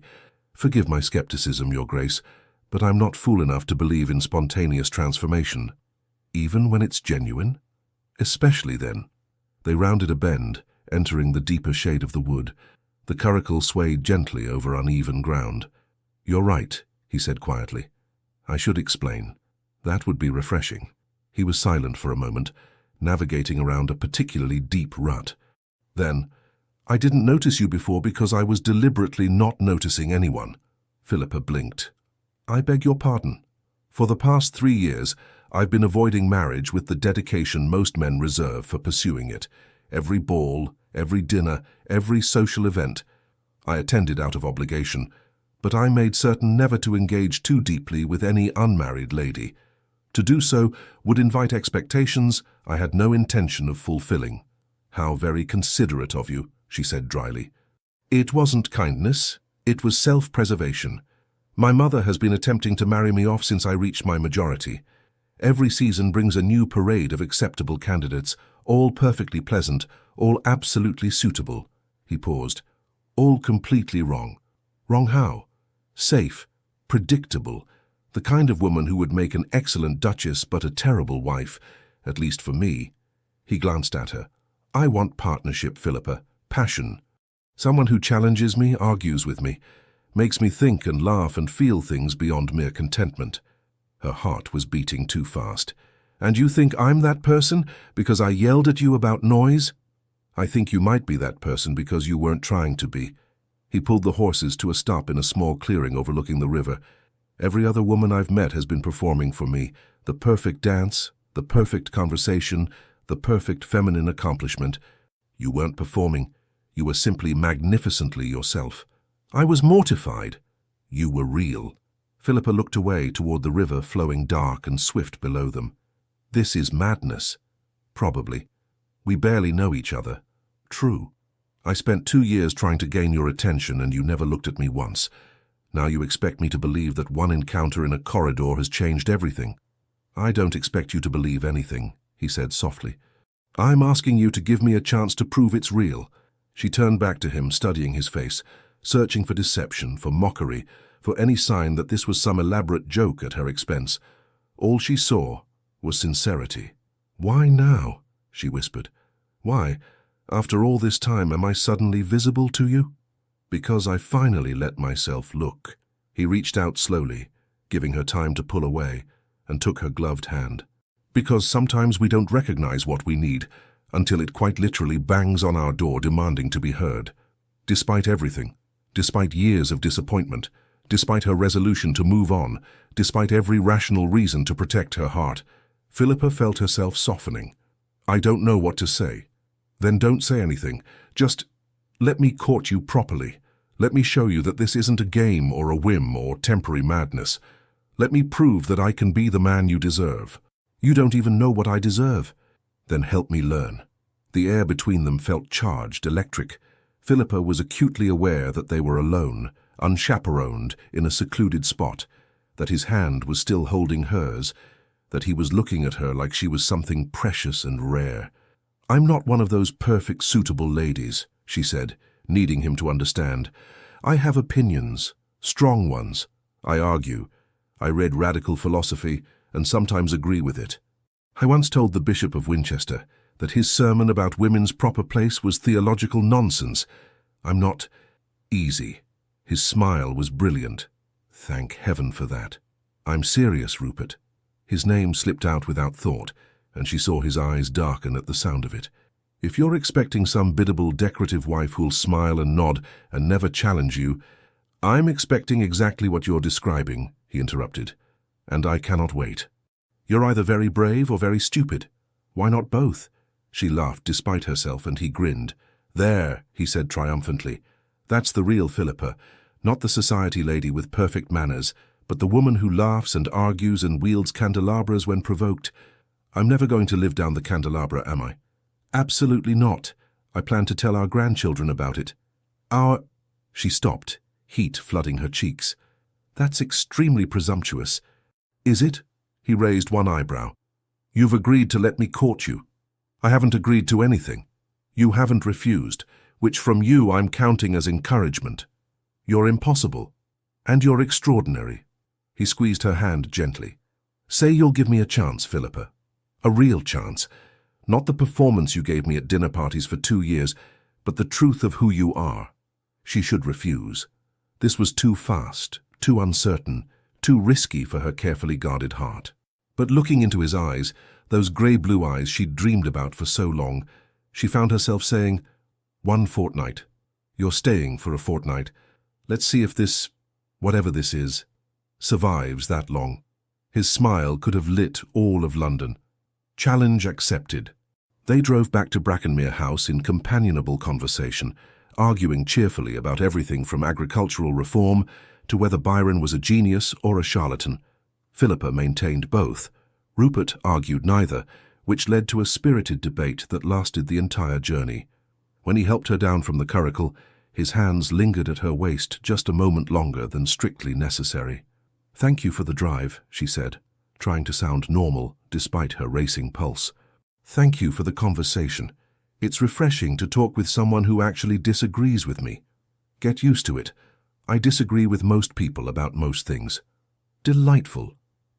Forgive my skepticism, Your Grace, but I'm not fool enough to believe in spontaneous transformation. Even when it's genuine? Especially then. They rounded a bend, entering the deeper shade of the wood. The curricle swayed gently over uneven ground. You're right, he said quietly. I should explain. That would be refreshing. He was silent for a moment, navigating around a particularly deep rut. Then, I didn't notice you before because I was deliberately not noticing anyone. Philippa blinked. I beg your pardon. For the past 3 years, I've been avoiding marriage with the dedication most men reserve for pursuing it. Every ball, every dinner, every social event, I attended out of obligation, but I made certain never to engage too deeply with any unmarried lady. To do so would invite expectations I had no intention of fulfilling. How very considerate of you, she said dryly. It wasn't kindness, it was self-preservation. My mother has been attempting to marry me off since I reached my majority. Every season brings a new parade of acceptable candidates, all perfectly pleasant, all absolutely suitable. He paused. All completely wrong. Wrong how? Safe, predictable, the kind of woman who would make an excellent duchess but a terrible wife, at least for me. He glanced at her. I want partnership, Philippa, passion. Someone who challenges me, argues with me, makes me think and laugh and feel things beyond mere contentment. Her heart was beating too fast. And you think I'm that person because I yelled at you about noise? I think you might be that person because you weren't trying to be. He pulled the horses to a stop in a small clearing overlooking the river. Every other woman I've met has been performing for me. The perfect dance, the perfect conversation, the perfect feminine accomplishment. You weren't performing. You were simply magnificently yourself. I was mortified. You were real. Philippa looked away toward the river flowing dark and swift below them. This is madness. Probably. We barely know each other. True. I spent 2 years trying to gain your attention and you never looked at me once. Now you expect me to believe that one encounter in a corridor has changed everything. I don't expect you to believe anything, he said softly. I'm asking you to give me a chance to prove it's real. She turned back to him, studying his face, searching for deception, for mockery, for any sign that this was some elaborate joke at her expense. All she saw was sincerity. Why now? She whispered. Why, after all this time, am I suddenly visible to you? Because I finally let myself look. He reached out slowly, giving her time to pull away, and took her gloved hand. Because sometimes we don't recognize what we need until it quite literally bangs on our door demanding to be heard. Despite everything, despite years of disappointment, despite her resolution to move on, despite every rational reason to protect her heart, Philippa felt herself softening. I don't know what to say. Then don't say anything. Just let me court you properly. Let me show you that this isn't a game or a whim or temporary madness. Let me prove that I can be the man you deserve. You don't even know what I deserve. Then help me learn. The air between them felt charged, electric. Philippa was acutely aware that they were alone, unchaperoned, in a secluded spot, that his hand was still holding hers, that he was looking at her like she was something precious and rare. I'm not one of those perfect, suitable ladies, she said, needing him to understand. I have opinions, strong ones. I argue. I read radical philosophy and sometimes agree with it. I once told the Bishop of Winchester that his sermon about women's proper place was theological nonsense. I'm not easy. His smile was brilliant. Thank heaven for that. I'm serious, Rupert. His name slipped out without thought, and she saw his eyes darken at the sound of it. If you're expecting some biddable, decorative wife who'll smile and nod and never challenge you, I'm expecting exactly what you're describing, he interrupted, and I cannot wait. You're either very brave or very stupid. Why not both? She laughed despite herself, and he grinned. There, he said triumphantly. That's the real Philippa, not the society lady with perfect manners, but the woman who laughs and argues and wields candelabras when provoked. I'm never going to live down the candelabra, am I? Absolutely not. I plan to tell our grandchildren about it. She stopped, heat flooding her cheeks. That's extremely presumptuous. Is it? He raised one eyebrow. You've agreed to let me court you. I haven't agreed to anything. You haven't refused, which from you I'm counting as encouragement. You're impossible. And you're extraordinary. He squeezed her hand gently. Say you'll give me a chance, Philippa. A real chance. Not the performance you gave me at dinner parties for 2 years, but the truth of who you are. She should refuse. This was too fast, too uncertain, too risky for her carefully guarded heart. But looking into his eyes, those grey-blue eyes she'd dreamed about for so long, she found herself saying, 1 fortnight. You're staying for a fortnight. Let's see if this, whatever this is, survives that long. His smile could have lit all of London. Challenge accepted. They drove back to Brackenmere House in companionable conversation, arguing cheerfully about everything from agricultural reform to whether Byron was a genius or a charlatan. Philippa maintained both. Rupert argued neither, which led to a spirited debate that lasted the entire journey. When he helped her down from the curricle, his hands lingered at her waist just a moment longer than strictly necessary. "Thank you for the drive," she said, trying to sound normal despite her racing pulse. "Thank you for the conversation. It's refreshing to talk with someone who actually disagrees with me. Get used to it. I disagree with most people about most things." "Delightful."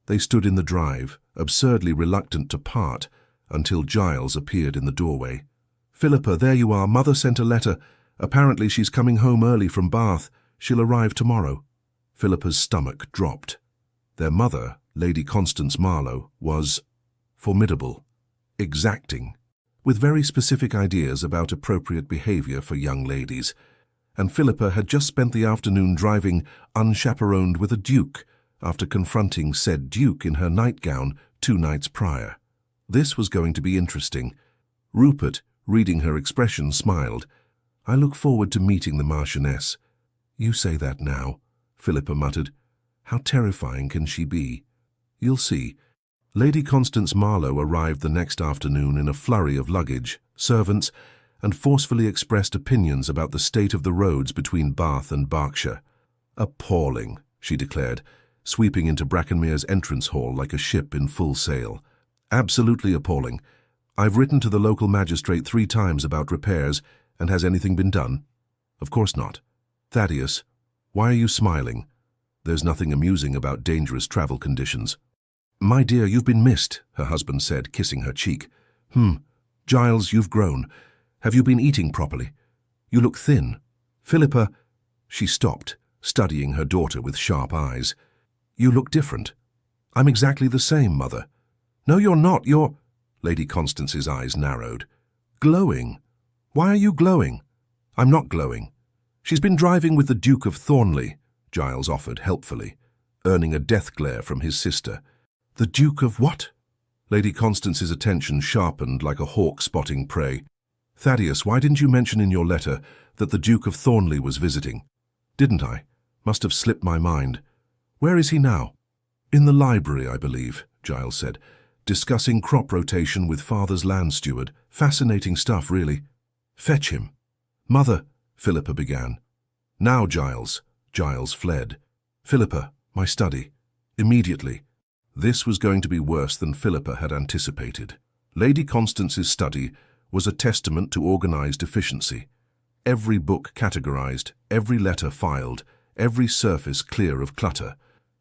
They stood in the drive, absurdly reluctant to part, until Giles appeared in the doorway. "Philippa, there you are. Mother sent a letter. Apparently she's coming home early from Bath. She'll arrive tomorrow." Philippa's stomach dropped. Their mother, Lady Constance Marlowe, was formidable, exacting, with very specific ideas about appropriate behavior for young ladies. And Philippa had just spent the afternoon driving unchaperoned with a duke, after confronting said duke in her nightgown 2 nights prior. This was going to be interesting. Rupert, reading her expression, smiled. "I look forward to meeting the Marchioness." "You say that now," Philippa muttered. "How terrifying can she be?" "You'll see." Lady Constance Marlowe arrived the next afternoon in a flurry of luggage, servants, and forcefully expressed opinions about the state of the roads between Bath and Berkshire. "Appalling," she declared, sweeping into Brackenmere's entrance hall like a ship in full sail. "Absolutely appalling. I've written to the local magistrate 3 times about repairs, and has anything been done?" "Of course not." "Thaddeus, why are you smiling? There's nothing amusing about dangerous travel conditions." "My dear, you've been missed," her husband said, kissing her cheek. Giles, you've grown. Have you been eating properly? You look thin." "Philippa," she stopped, studying her daughter with sharp eyes. "You look different." "I'm exactly the same, Mother." "No, you're not. You're—" Lady Constance's eyes narrowed. "Glowing. Why are you glowing?" "I'm not glowing." "She's been driving with the Duke of Thornley," Giles offered helpfully, earning a death glare from his sister. "The Duke of what?" Lady Constance's attention sharpened like a hawk spotting prey. "Thaddeus, why didn't you mention in your letter that the Duke of Thornley was visiting?" "Didn't I? Must have slipped my mind. Where is he now?" "In the library, I believe," Giles said, "discussing crop rotation with Father's land steward. Fascinating stuff, really." "Fetch him." "Mother," Philippa began. "Now, Giles." Giles fled. "Philippa, my study. Immediately." This was going to be worse than Philippa had anticipated. Lady Constance's study was a testament to organized efficiency. Every book categorized, every letter filed, every surface clear of clutter.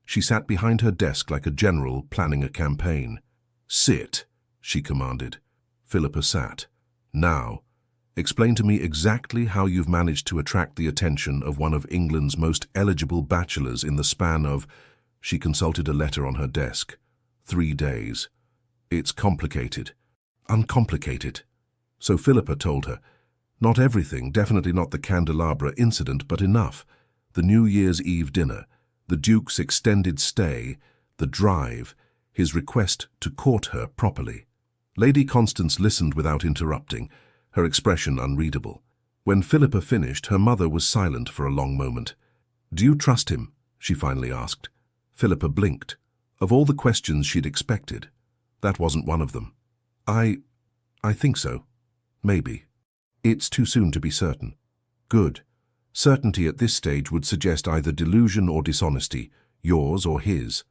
She sat behind her desk like a general planning a campaign. "Sit," she commanded. Philippa sat. "Now, explain to me exactly how you've managed to attract the attention of one of England's most eligible bachelors in the span of—" She consulted a letter on her desk. 3 days. "It's complicated." "Uncomplicated." So Philippa told her. Not everything, definitely not the candelabra incident, but enough. The New Year's Eve dinner, the Duke's extended stay, the drive, his request to court her properly. Lady Constance listened without interrupting, her expression unreadable. When Philippa finished, her mother was silent for a long moment. "Do you trust him?" she finally asked. Philippa blinked. Of all the questions she'd expected, that wasn't one of them. I think so. Maybe. It's too soon to be certain." "Good. Certainty at this stage would suggest either delusion or dishonesty, yours or his."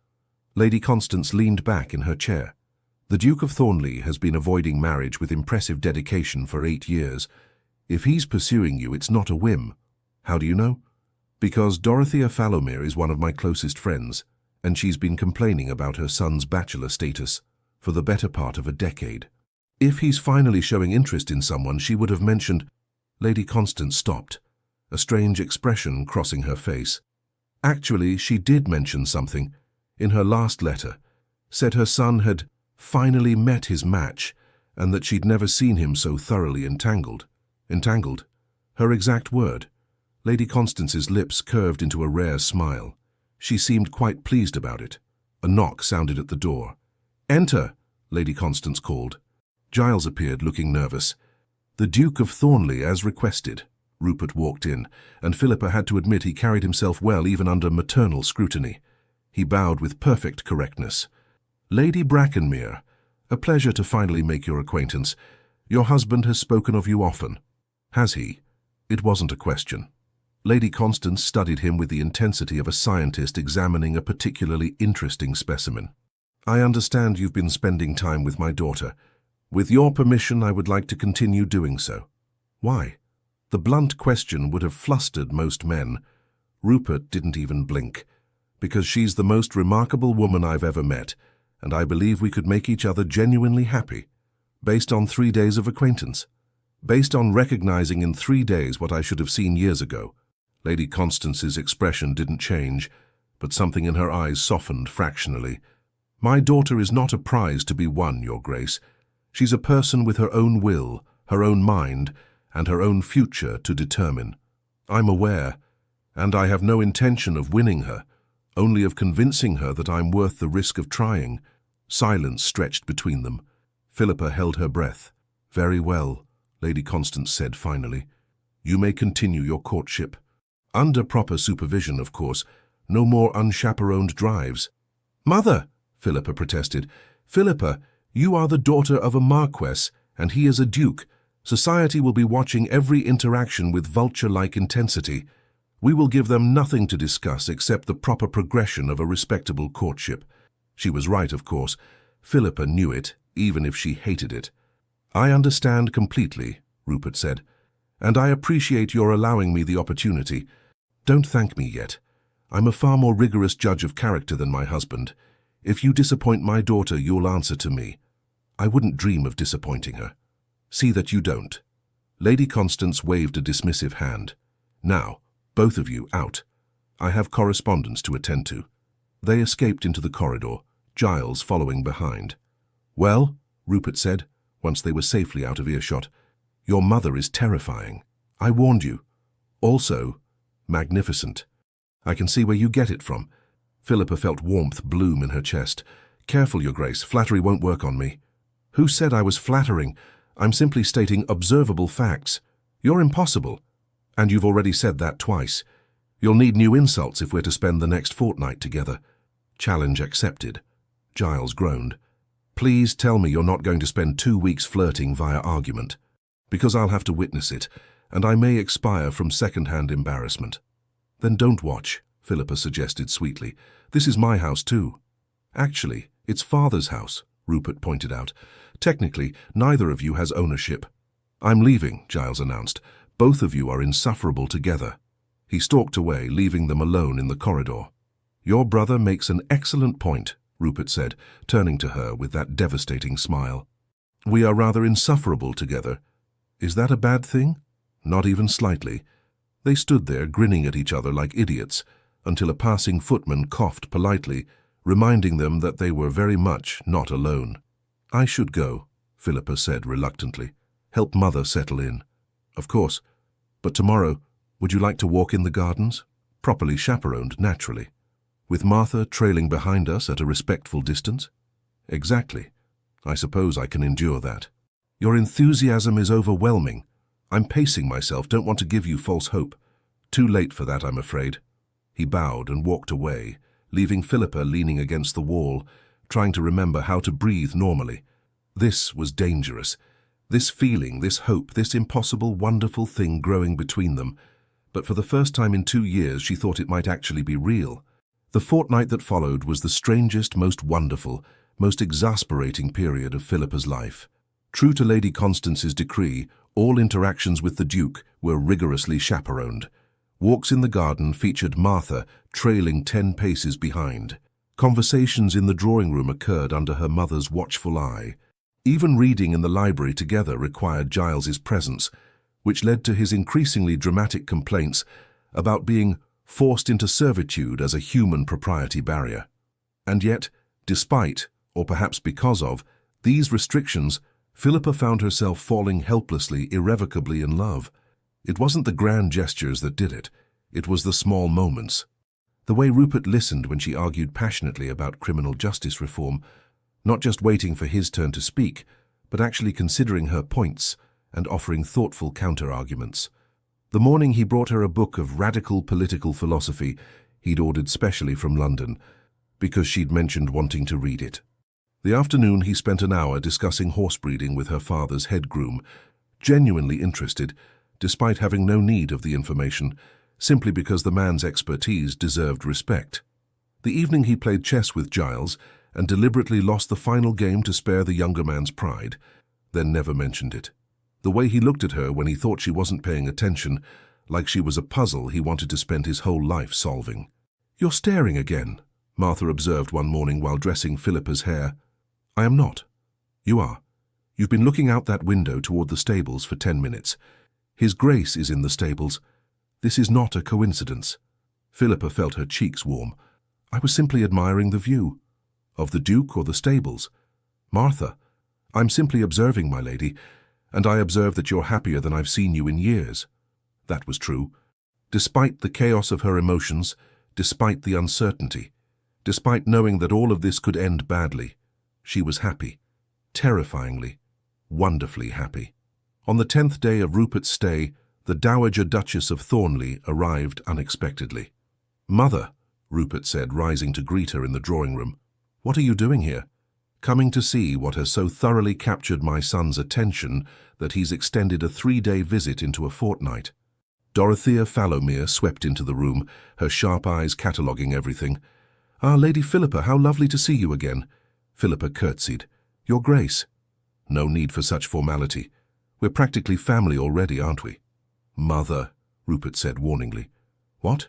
Lady Constance leaned back in her chair. "The Duke of Thornley has been avoiding marriage with impressive dedication for 8 years. If he's pursuing you, it's not a whim." "How do you know?" "Because Dorothea Fallowmere is one of my closest friends, and she's been complaining about her son's bachelor status for the better part of a decade. If he's finally showing interest in someone, she would have mentioned—" Lady Constance stopped, a strange expression crossing her face. "Actually, she did mention something. In her last letter, said her son had finally met his match and that she'd never seen him so thoroughly entangled." "Entangled?" Her exact word. Lady Constance's lips curved into a rare smile. She seemed quite pleased about it. A knock sounded at the door. "Enter," Lady Constance called. Giles appeared, looking nervous. "The Duke of Thornley, as requested." Rupert walked in, and Philippa had to admit he carried himself well even under maternal scrutiny. He bowed with perfect correctness. "Lady Brackenmere, a pleasure to finally make your acquaintance. Your husband has spoken of you often." "Has he?" It wasn't a question. Lady Constance studied him with the intensity of a scientist examining a particularly interesting specimen. "I understand you've been spending time with my daughter. With your permission, I would like to continue doing so." "Why?" The blunt question would have flustered most men. Rupert didn't even blink. "Because she's the most remarkable woman I've ever met, and I believe we could make each other genuinely happy. Based on 3 days of acquaintance. Based on recognizing in 3 days what I should have seen years ago." Lady Constance's expression didn't change, but something in her eyes softened fractionally. "My daughter is not a prize to be won, Your Grace. She's a person with her own will, her own mind, and her own future to determine. I'm aware, and I have no intention of winning her, only of convincing her that I'm worth the risk of trying." Silence stretched between them. Philippa held her breath. "Very well," Lady Constance said finally. "You may continue your courtship. Under proper supervision, of course. No more unchaperoned drives." "Mother!" Philippa protested. "Philippa, you are the daughter of a marquess, and he is a duke. Society will be watching every interaction with vulture-like intensity. We will give them nothing to discuss except the proper progression of a respectable courtship." She was right, of course. Philippa knew it, even if she hated it. "I understand completely," Rupert said, "and I appreciate your allowing me the opportunity. Don't thank me yet. I'm a far more rigorous judge of character than my husband. If you disappoint my daughter, you'll answer to me. I wouldn't dream of disappointing her. See that you don't." Lady Constance waved a dismissive hand. "Now, both of you, out. I have correspondence to attend to." They escaped into the corridor, Giles following behind. "Well," Rupert said, once they were safely out of earshot, "your mother is terrifying. I warned you. Also, magnificent. I can see where you get it from." Philippa felt warmth bloom in her chest. "Careful, Your Grace, flattery won't work on me." "Who said I was flattering? I'm simply stating observable facts. You're impossible. And you've already said that twice. You'll need new insults if we're to spend the next fortnight together." "Challenge accepted." Giles groaned. "Please tell me you're not going to spend 2 weeks flirting via argument. Because I'll have to witness it, and I may expire from second-hand embarrassment." "Then don't watch," Philippa suggested sweetly. "This is my house too." "Actually, it's Father's house," Rupert pointed out. "Technically, neither of you has ownership." "I'm leaving," Giles announced. "Both of you are insufferable together." He stalked away, leaving them alone in the corridor. "Your brother makes an excellent point," Rupert said, turning to her with that devastating smile. "We are rather insufferable together. Is that a bad thing?" "Not even slightly." They stood there, grinning at each other like idiots, until a passing footman coughed politely, reminding them that they were very much not alone. "I should go," Philippa said reluctantly. "Help Mother settle in." "Of course. But tomorrow, would you like to walk in the gardens? Properly chaperoned, naturally. With Martha trailing behind us at a respectful distance?" "Exactly. I suppose I can endure that." "Your enthusiasm is overwhelming. I'm pacing myself, don't want to give you false hope. Too late for that, I'm afraid." He bowed and walked away, leaving Philippa leaning against the wall, trying to remember how to breathe normally. This was dangerous. This feeling, this hope, this impossible, wonderful thing growing between them. But for the first time in 2 years, she thought it might actually be real. The fortnight that followed was the strangest, most wonderful, most exasperating period of Philippa's life. True to Lady Constance's decree, all interactions with the Duke were rigorously chaperoned. Walks in the garden featured Martha trailing 10 paces behind. Conversations in the drawing room occurred under her mother's watchful eye. Even reading in the library together required Giles's presence, which led to his increasingly dramatic complaints about being forced into servitude as a human propriety barrier. And yet, despite, or perhaps because of, these restrictions, Philippa found herself falling helplessly, irrevocably in love. It wasn't the grand gestures that did it. It was the small moments. The way Rupert listened when she argued passionately about criminal justice reform, not just waiting for his turn to speak, but actually considering her points and offering thoughtful counter-arguments. The morning he brought her a book of radical political philosophy he'd ordered specially from London, because she'd mentioned wanting to read it. The afternoon he spent an hour discussing horse breeding with her father's head groom, genuinely interested, despite having no need of the information, simply because the man's expertise deserved respect. The evening he played chess with Giles and deliberately lost the final game to spare the younger man's pride, then never mentioned it. The way he looked at her when he thought she wasn't paying attention, like she was a puzzle he wanted to spend his whole life solving. "You're staring again," Martha observed one morning while dressing Philippa's hair. "I am not." "You are. You've been looking out that window toward the stables for 10 minutes. His Grace is in the stables. This is not a coincidence." Philippa felt her cheeks warm. "I was simply admiring the view." "Of the Duke or the stables?" "Martha, I'm simply observing, my lady, and I observe that you're happier than I've seen you in years." That was true. Despite the chaos of her emotions, despite the uncertainty, despite knowing that all of this could end badly, she was happy. Terrifyingly, wonderfully happy. On the 10th day of Rupert's stay, the Dowager Duchess of Thornley arrived unexpectedly. "Mother," Rupert said, rising to greet her in the drawing-room, "what are you doing here?" "Coming to see what has so thoroughly captured my son's attention that he's extended a 3-day visit into a fortnight." Dorothea Fallowmere swept into the room, her sharp eyes cataloguing everything. "Ah, Lady Philippa, how lovely to see you again." Philippa curtsied. "Your Grace." "No need for such formality. We're practically family already, aren't we?" "Mother," Rupert said warningly. "What?"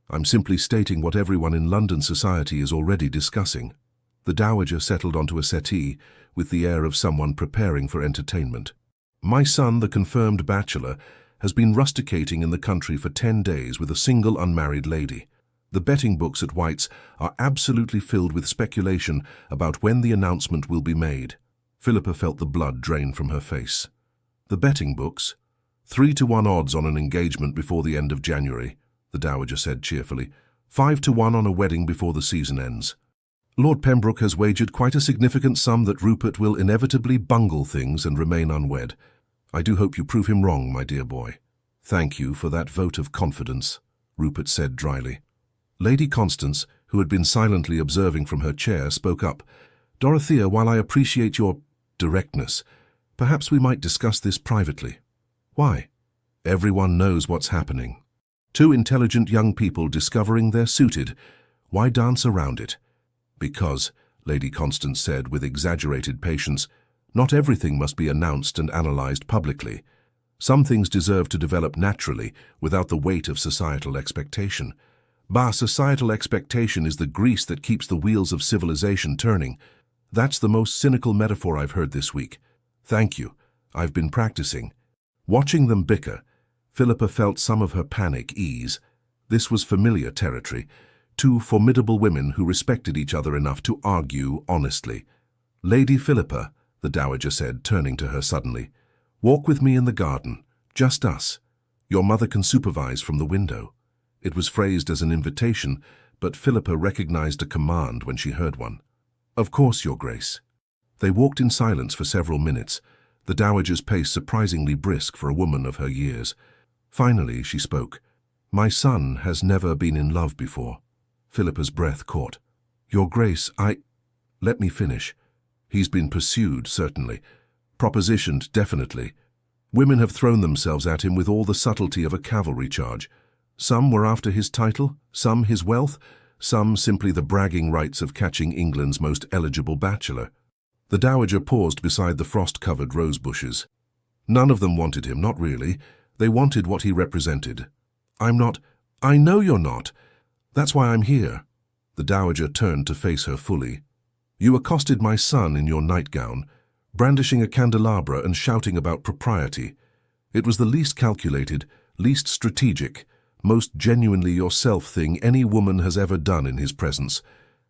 "I'm simply stating what everyone in London society is already discussing." The Dowager settled onto a settee with the air of someone preparing for entertainment. "My son, the confirmed bachelor, has been rusticating in the country for 10 days with a single unmarried lady. The betting books at White's are absolutely filled with speculation about when the announcement will be made." Philippa felt the blood drain from her face. "The betting books? 3-to-1 odds on an engagement before the end of January," the Dowager said cheerfully. 5-to-1 on a wedding before the season ends. Lord Pembroke has wagered quite a significant sum that Rupert will inevitably bungle things and remain unwed. I do hope you prove him wrong, my dear boy." "Thank you for that vote of confidence," Rupert said dryly. Lady Constance, who had been silently observing from her chair, spoke up. "Dorothea, while I appreciate your directness, perhaps we might discuss this privately." "Why?" "Everyone knows what's happening. 2 intelligent young people discovering they're suited. Why dance around it?" "Because," Lady Constance said with exaggerated patience, "not everything must be announced and analysed publicly. Some things deserve to develop naturally without the weight of societal expectation. Bah, societal expectation is the grease that keeps the wheels of civilization turning. That's the most cynical metaphor I've heard this week. Thank you. I've been practicing." Watching them bicker, Philippa felt some of her panic ease. This was familiar territory. 2 formidable women who respected each other enough to argue honestly. "Lady Philippa," the Dowager said, turning to her suddenly, "walk with me in the garden. Just us. Your mother can supervise from the window." It was phrased as an invitation, but Philippa recognized a command when she heard one. "Of course, Your Grace." They walked in silence for several minutes, the Dowager's pace surprisingly brisk for a woman of her years. Finally, she spoke. "My son has never been in love before." Philippa's breath caught. "Your Grace, Let me finish. He's been pursued, certainly. Propositioned, definitely. Women have thrown themselves at him with all the subtlety of a cavalry charge. Some were after his title, some his wealth, some simply the bragging rights of catching England's most eligible bachelor." The Dowager paused beside the frost-covered rose bushes. "None of them wanted him, not really. They wanted what he represented. I'm not—" "I know you're not. That's why I'm here." The Dowager turned to face her fully. "You accosted my son in your nightgown, brandishing a candelabra and shouting about propriety. It was the least calculated, least strategic, most genuinely yourself thing any woman has ever done in his presence,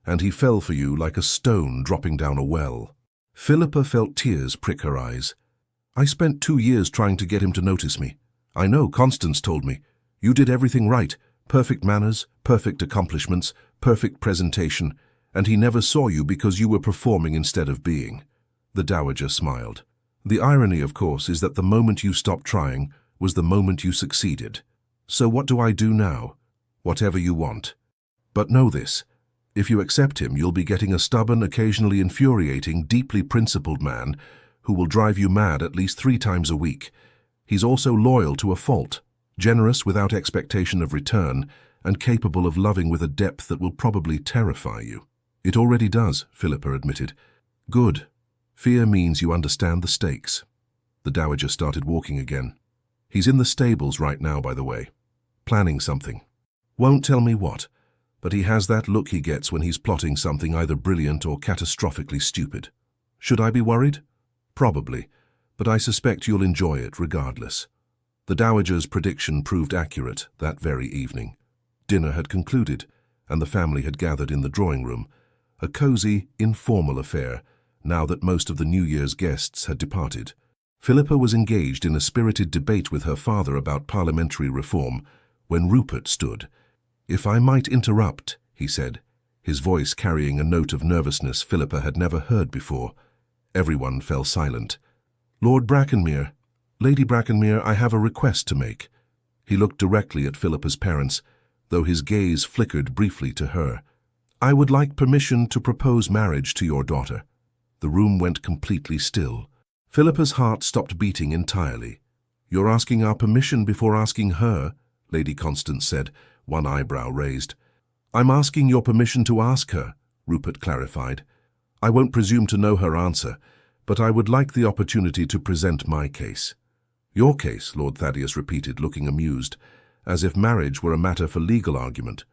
and he fell for you like a stone dropping down a well." Philippa felt tears prick her eyes. "I spent 2 years trying to get him to notice me. I know, Constance told me. You did everything right, Perfect manners, perfect accomplishments, perfect presentation, and he never saw you because you were performing instead of being. The dowager smiled. The irony, of course, is that the moment you stopped trying was the moment you succeeded. So what do I do now? Whatever you want. But know this. If you accept him, you'll be getting a stubborn, occasionally infuriating, deeply principled man who will drive you mad at least 3 times a week. He's also loyal to a fault, generous without expectation of return, and capable of loving with a depth that will probably terrify you. It already does, Philippa admitted. Good. Fear means you understand the stakes. The dowager started walking again. He's in the stables right now, by the way. Planning something. Won't tell me what, but he has that look he gets when he's plotting something either brilliant or catastrophically stupid. Should I be worried? Probably, but I suspect you'll enjoy it regardless. The dowager's prediction proved accurate that very evening. Dinner had concluded, and the family had gathered in the drawing room, a cozy, informal affair, now that most of the New Year's guests had departed. Philippa was engaged in a spirited debate with her father about parliamentary reform when Rupert stood. "If I might interrupt," he said, his voice carrying a note of nervousness Philippa had never heard before. Everyone fell silent. "Lord Brackenmere, Lady Brackenmere, I have a request to make." He looked directly at Philippa's parents, though his gaze flickered briefly to her. "I would like permission to propose marriage to your daughter." The room went completely still. Philippa's heart stopped beating entirely. "You're asking our permission before asking her?" Lady Constance said, one eyebrow raised. "I'm asking your permission to ask her," Rupert clarified. "I won't presume to know her answer, but I would like the opportunity to present my case." "Your case," Lord Thaddeus repeated, looking amused, as if marriage were a matter for legal argument.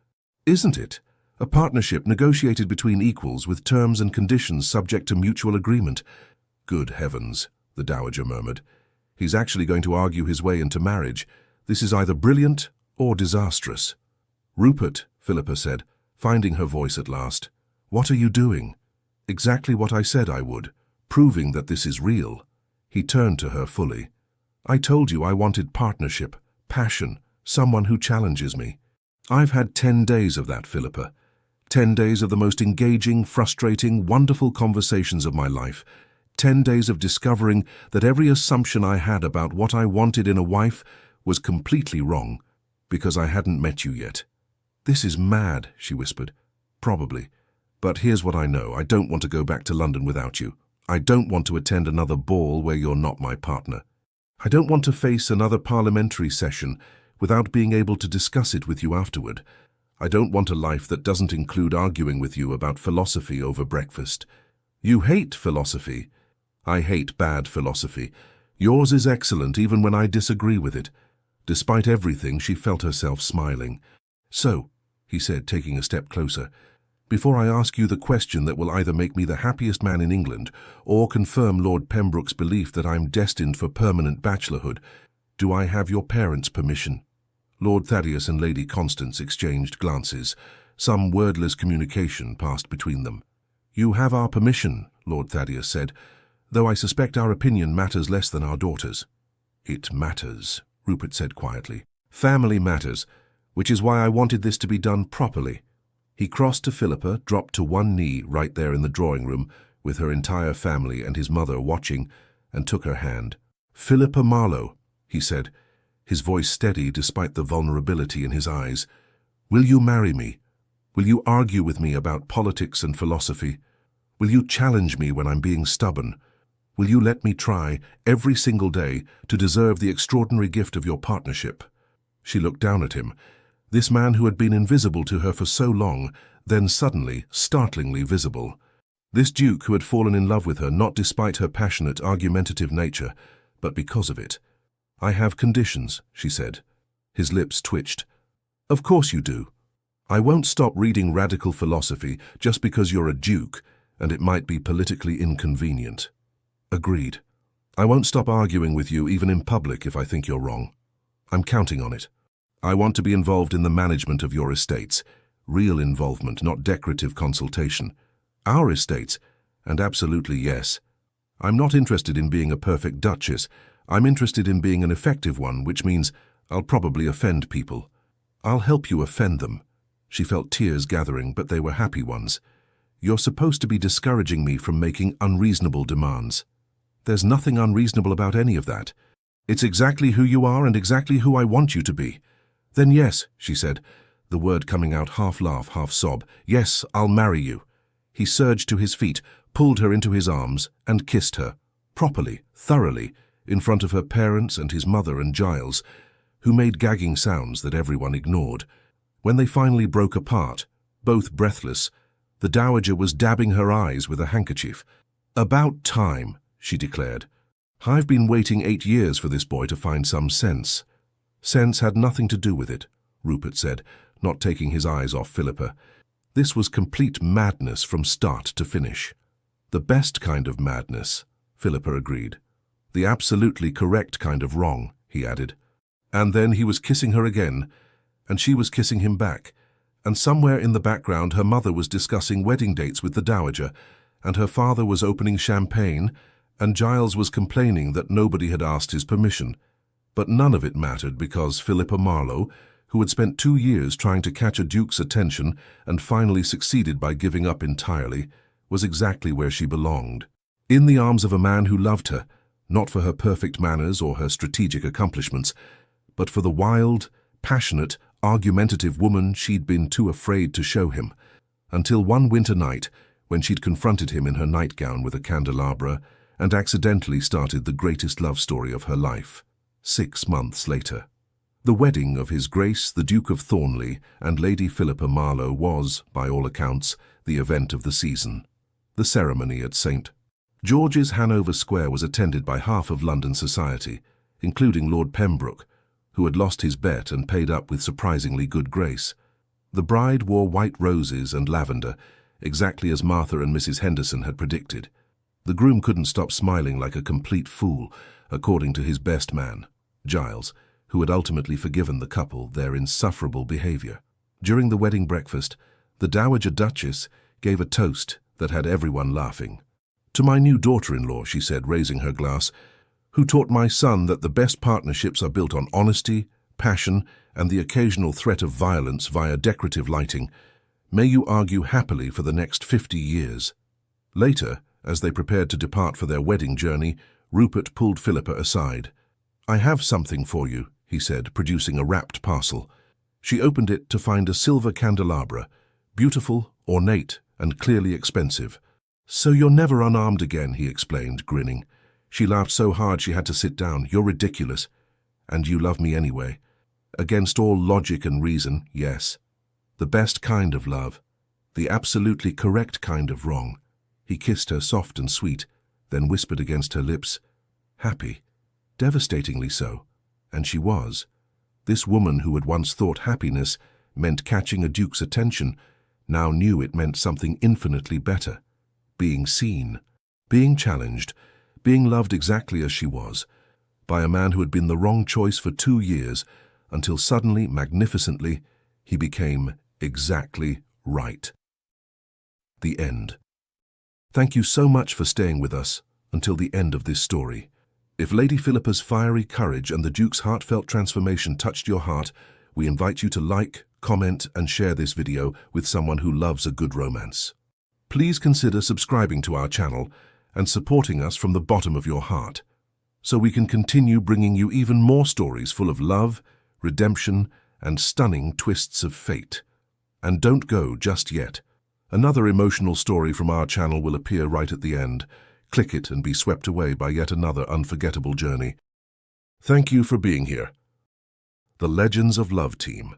"Isn't it? A partnership negotiated between equals with terms and conditions subject to mutual agreement." "Good heavens," the dowager murmured. "He's actually going to argue his way into marriage. This is either brilliant or disastrous." "Rupert," Philippa said, finding her voice at last, "what are you doing?" "Exactly what I said I would, proving that this is real." He turned to her fully. "I told you I wanted partnership, passion, someone who challenges me. I've had 10 days of that, Philippa. 10 days of the most engaging, frustrating, wonderful conversations of my life. 10 days of discovering that every assumption I had about what I wanted in a wife was completely wrong, because I hadn't met you yet." "This is mad," she whispered. "Probably. But here's what I know. I don't want to go back to London without you. I don't want to attend another ball where you're not my partner. I don't want to face another parliamentary session without being able to discuss it with you afterward. I don't want a life that doesn't include arguing with you about philosophy over breakfast." "You hate philosophy." "I hate bad philosophy. Yours is excellent even when I disagree with it." Despite everything, she felt herself smiling. "So," he said, taking a step closer, "before I ask you the question that will either make me the happiest man in England or confirm Lord Pembroke's belief that I'm destined for permanent bachelorhood, do I have your parents' permission?" Lord Thaddeus and Lady Constance exchanged glances. Some wordless communication passed between them. "You have our permission," Lord Thaddeus said, "though I suspect our opinion matters less than our daughter's." "It matters," Rupert said quietly. "Family matters, which is why I wanted this to be done properly." He crossed to Philippa, dropped to one knee right there in the drawing room, with her entire family and his mother watching, and took her hand. "Philippa Marlowe," he said, his voice steady despite the vulnerability in his eyes. "Will you marry me? Will you argue with me about politics and philosophy? Will you challenge me when I'm being stubborn? Will you let me try, every single day, to deserve the extraordinary gift of your partnership?" She looked down at him. This man who had been invisible to her for so long, then suddenly, startlingly visible. This duke who had fallen in love with her not despite her passionate, argumentative nature, but because of it. "I have conditions," she said. His lips twitched. "Of course you do. I won't stop reading radical philosophy just because you're a duke, and it might be politically inconvenient." "Agreed. I won't stop arguing with you even in public if I think you're wrong. I'm counting on it. I want to be involved in the management of your estates. Real involvement, not decorative consultation. Our estates, and absolutely yes. I'm not interested in being a perfect duchess. I'm interested in being an effective one, which means I'll probably offend people. I'll help you offend them." She felt tears gathering, but they were happy ones. "You're supposed to be discouraging me from making unreasonable demands." "There's nothing unreasonable about any of that. It's exactly who you are and exactly who I want you to be." "Then yes," she said, the word coming out half laugh, half sob. "Yes, I'll marry you." He surged to his feet, pulled her into his arms, and kissed her, properly, thoroughly, in front of her parents and his mother and Giles, who made gagging sounds that everyone ignored. When they finally broke apart, both breathless, the dowager was dabbing her eyes with a handkerchief. "About time," she declared. "I've been waiting 8 years for this boy to find some sense." "Sense had nothing to do with it," Rupert said, not taking his eyes off Philippa. "This was complete madness from start to finish." "The best kind of madness," Philippa agreed. "The absolutely correct kind of wrong," he added. And then he was kissing her again, and she was kissing him back, and somewhere in the background her mother was discussing wedding dates with the dowager, and her father was opening champagne, and Giles was complaining that nobody had asked his permission. But none of it mattered because Philippa Marlowe, who had spent 2 years trying to catch a duke's attention and finally succeeded by giving up entirely, was exactly where she belonged. In the arms of a man who loved her, not for her perfect manners or her strategic accomplishments, but for the wild, passionate, argumentative woman she'd been too afraid to show him, until one winter night when she'd confronted him in her nightgown with a candelabra and accidentally started the greatest love story of her life, 6 months later. The wedding of His Grace the Duke of Thornley and Lady Philippa Marlowe was, by all accounts, the event of the season. The ceremony at St. George's, Hanover Square, was attended by half of London society, including Lord Pembroke, who had lost his bet and paid up with surprisingly good grace. The bride wore white roses and lavender, exactly as Martha and Mrs. Henderson had predicted. The groom couldn't stop smiling like a complete fool, according to his best man, Giles, who had ultimately forgiven the couple their insufferable behavior. During the wedding breakfast, the Dowager Duchess gave a toast that had everyone laughing. "To my new daughter-in-law," she said, raising her glass, "who taught my son that the best partnerships are built on honesty, passion, and the occasional threat of violence via decorative lighting. May you argue happily for the next 50 years. Later, as they prepared to depart for their wedding journey, Rupert pulled Philippa aside. "I have something for you," he said, producing a wrapped parcel. She opened it to find a silver candelabra, beautiful, ornate, and clearly expensive. "So you're never unarmed again," he explained, grinning. She laughed so hard she had to sit down. "You're ridiculous. And you love me anyway." "Against all logic and reason, yes. The best kind of love. The absolutely correct kind of wrong." He kissed her soft and sweet, then whispered against her lips, "Happy. Devastatingly so." And she was. This woman who had once thought happiness meant catching a duke's attention, now knew it meant something infinitely better. Being seen, being challenged, being loved exactly as she was, by a man who had been the wrong choice for 2 years, until suddenly, magnificently, he became exactly right. The end. Thank you so much for staying with us until the end of this story. If Lady Philippa's fiery courage and the Duke's heartfelt transformation touched your heart, we invite you to like, comment, and share this video with someone who loves a good romance. Please consider subscribing to our channel and supporting us from the bottom of your heart, so we can continue bringing you even more stories full of love, redemption, and stunning twists of fate. And don't go just yet. Another emotional story from our channel will appear right at the end. Click it and be swept away by yet another unforgettable journey. Thank you for being here. The Legends of Love team.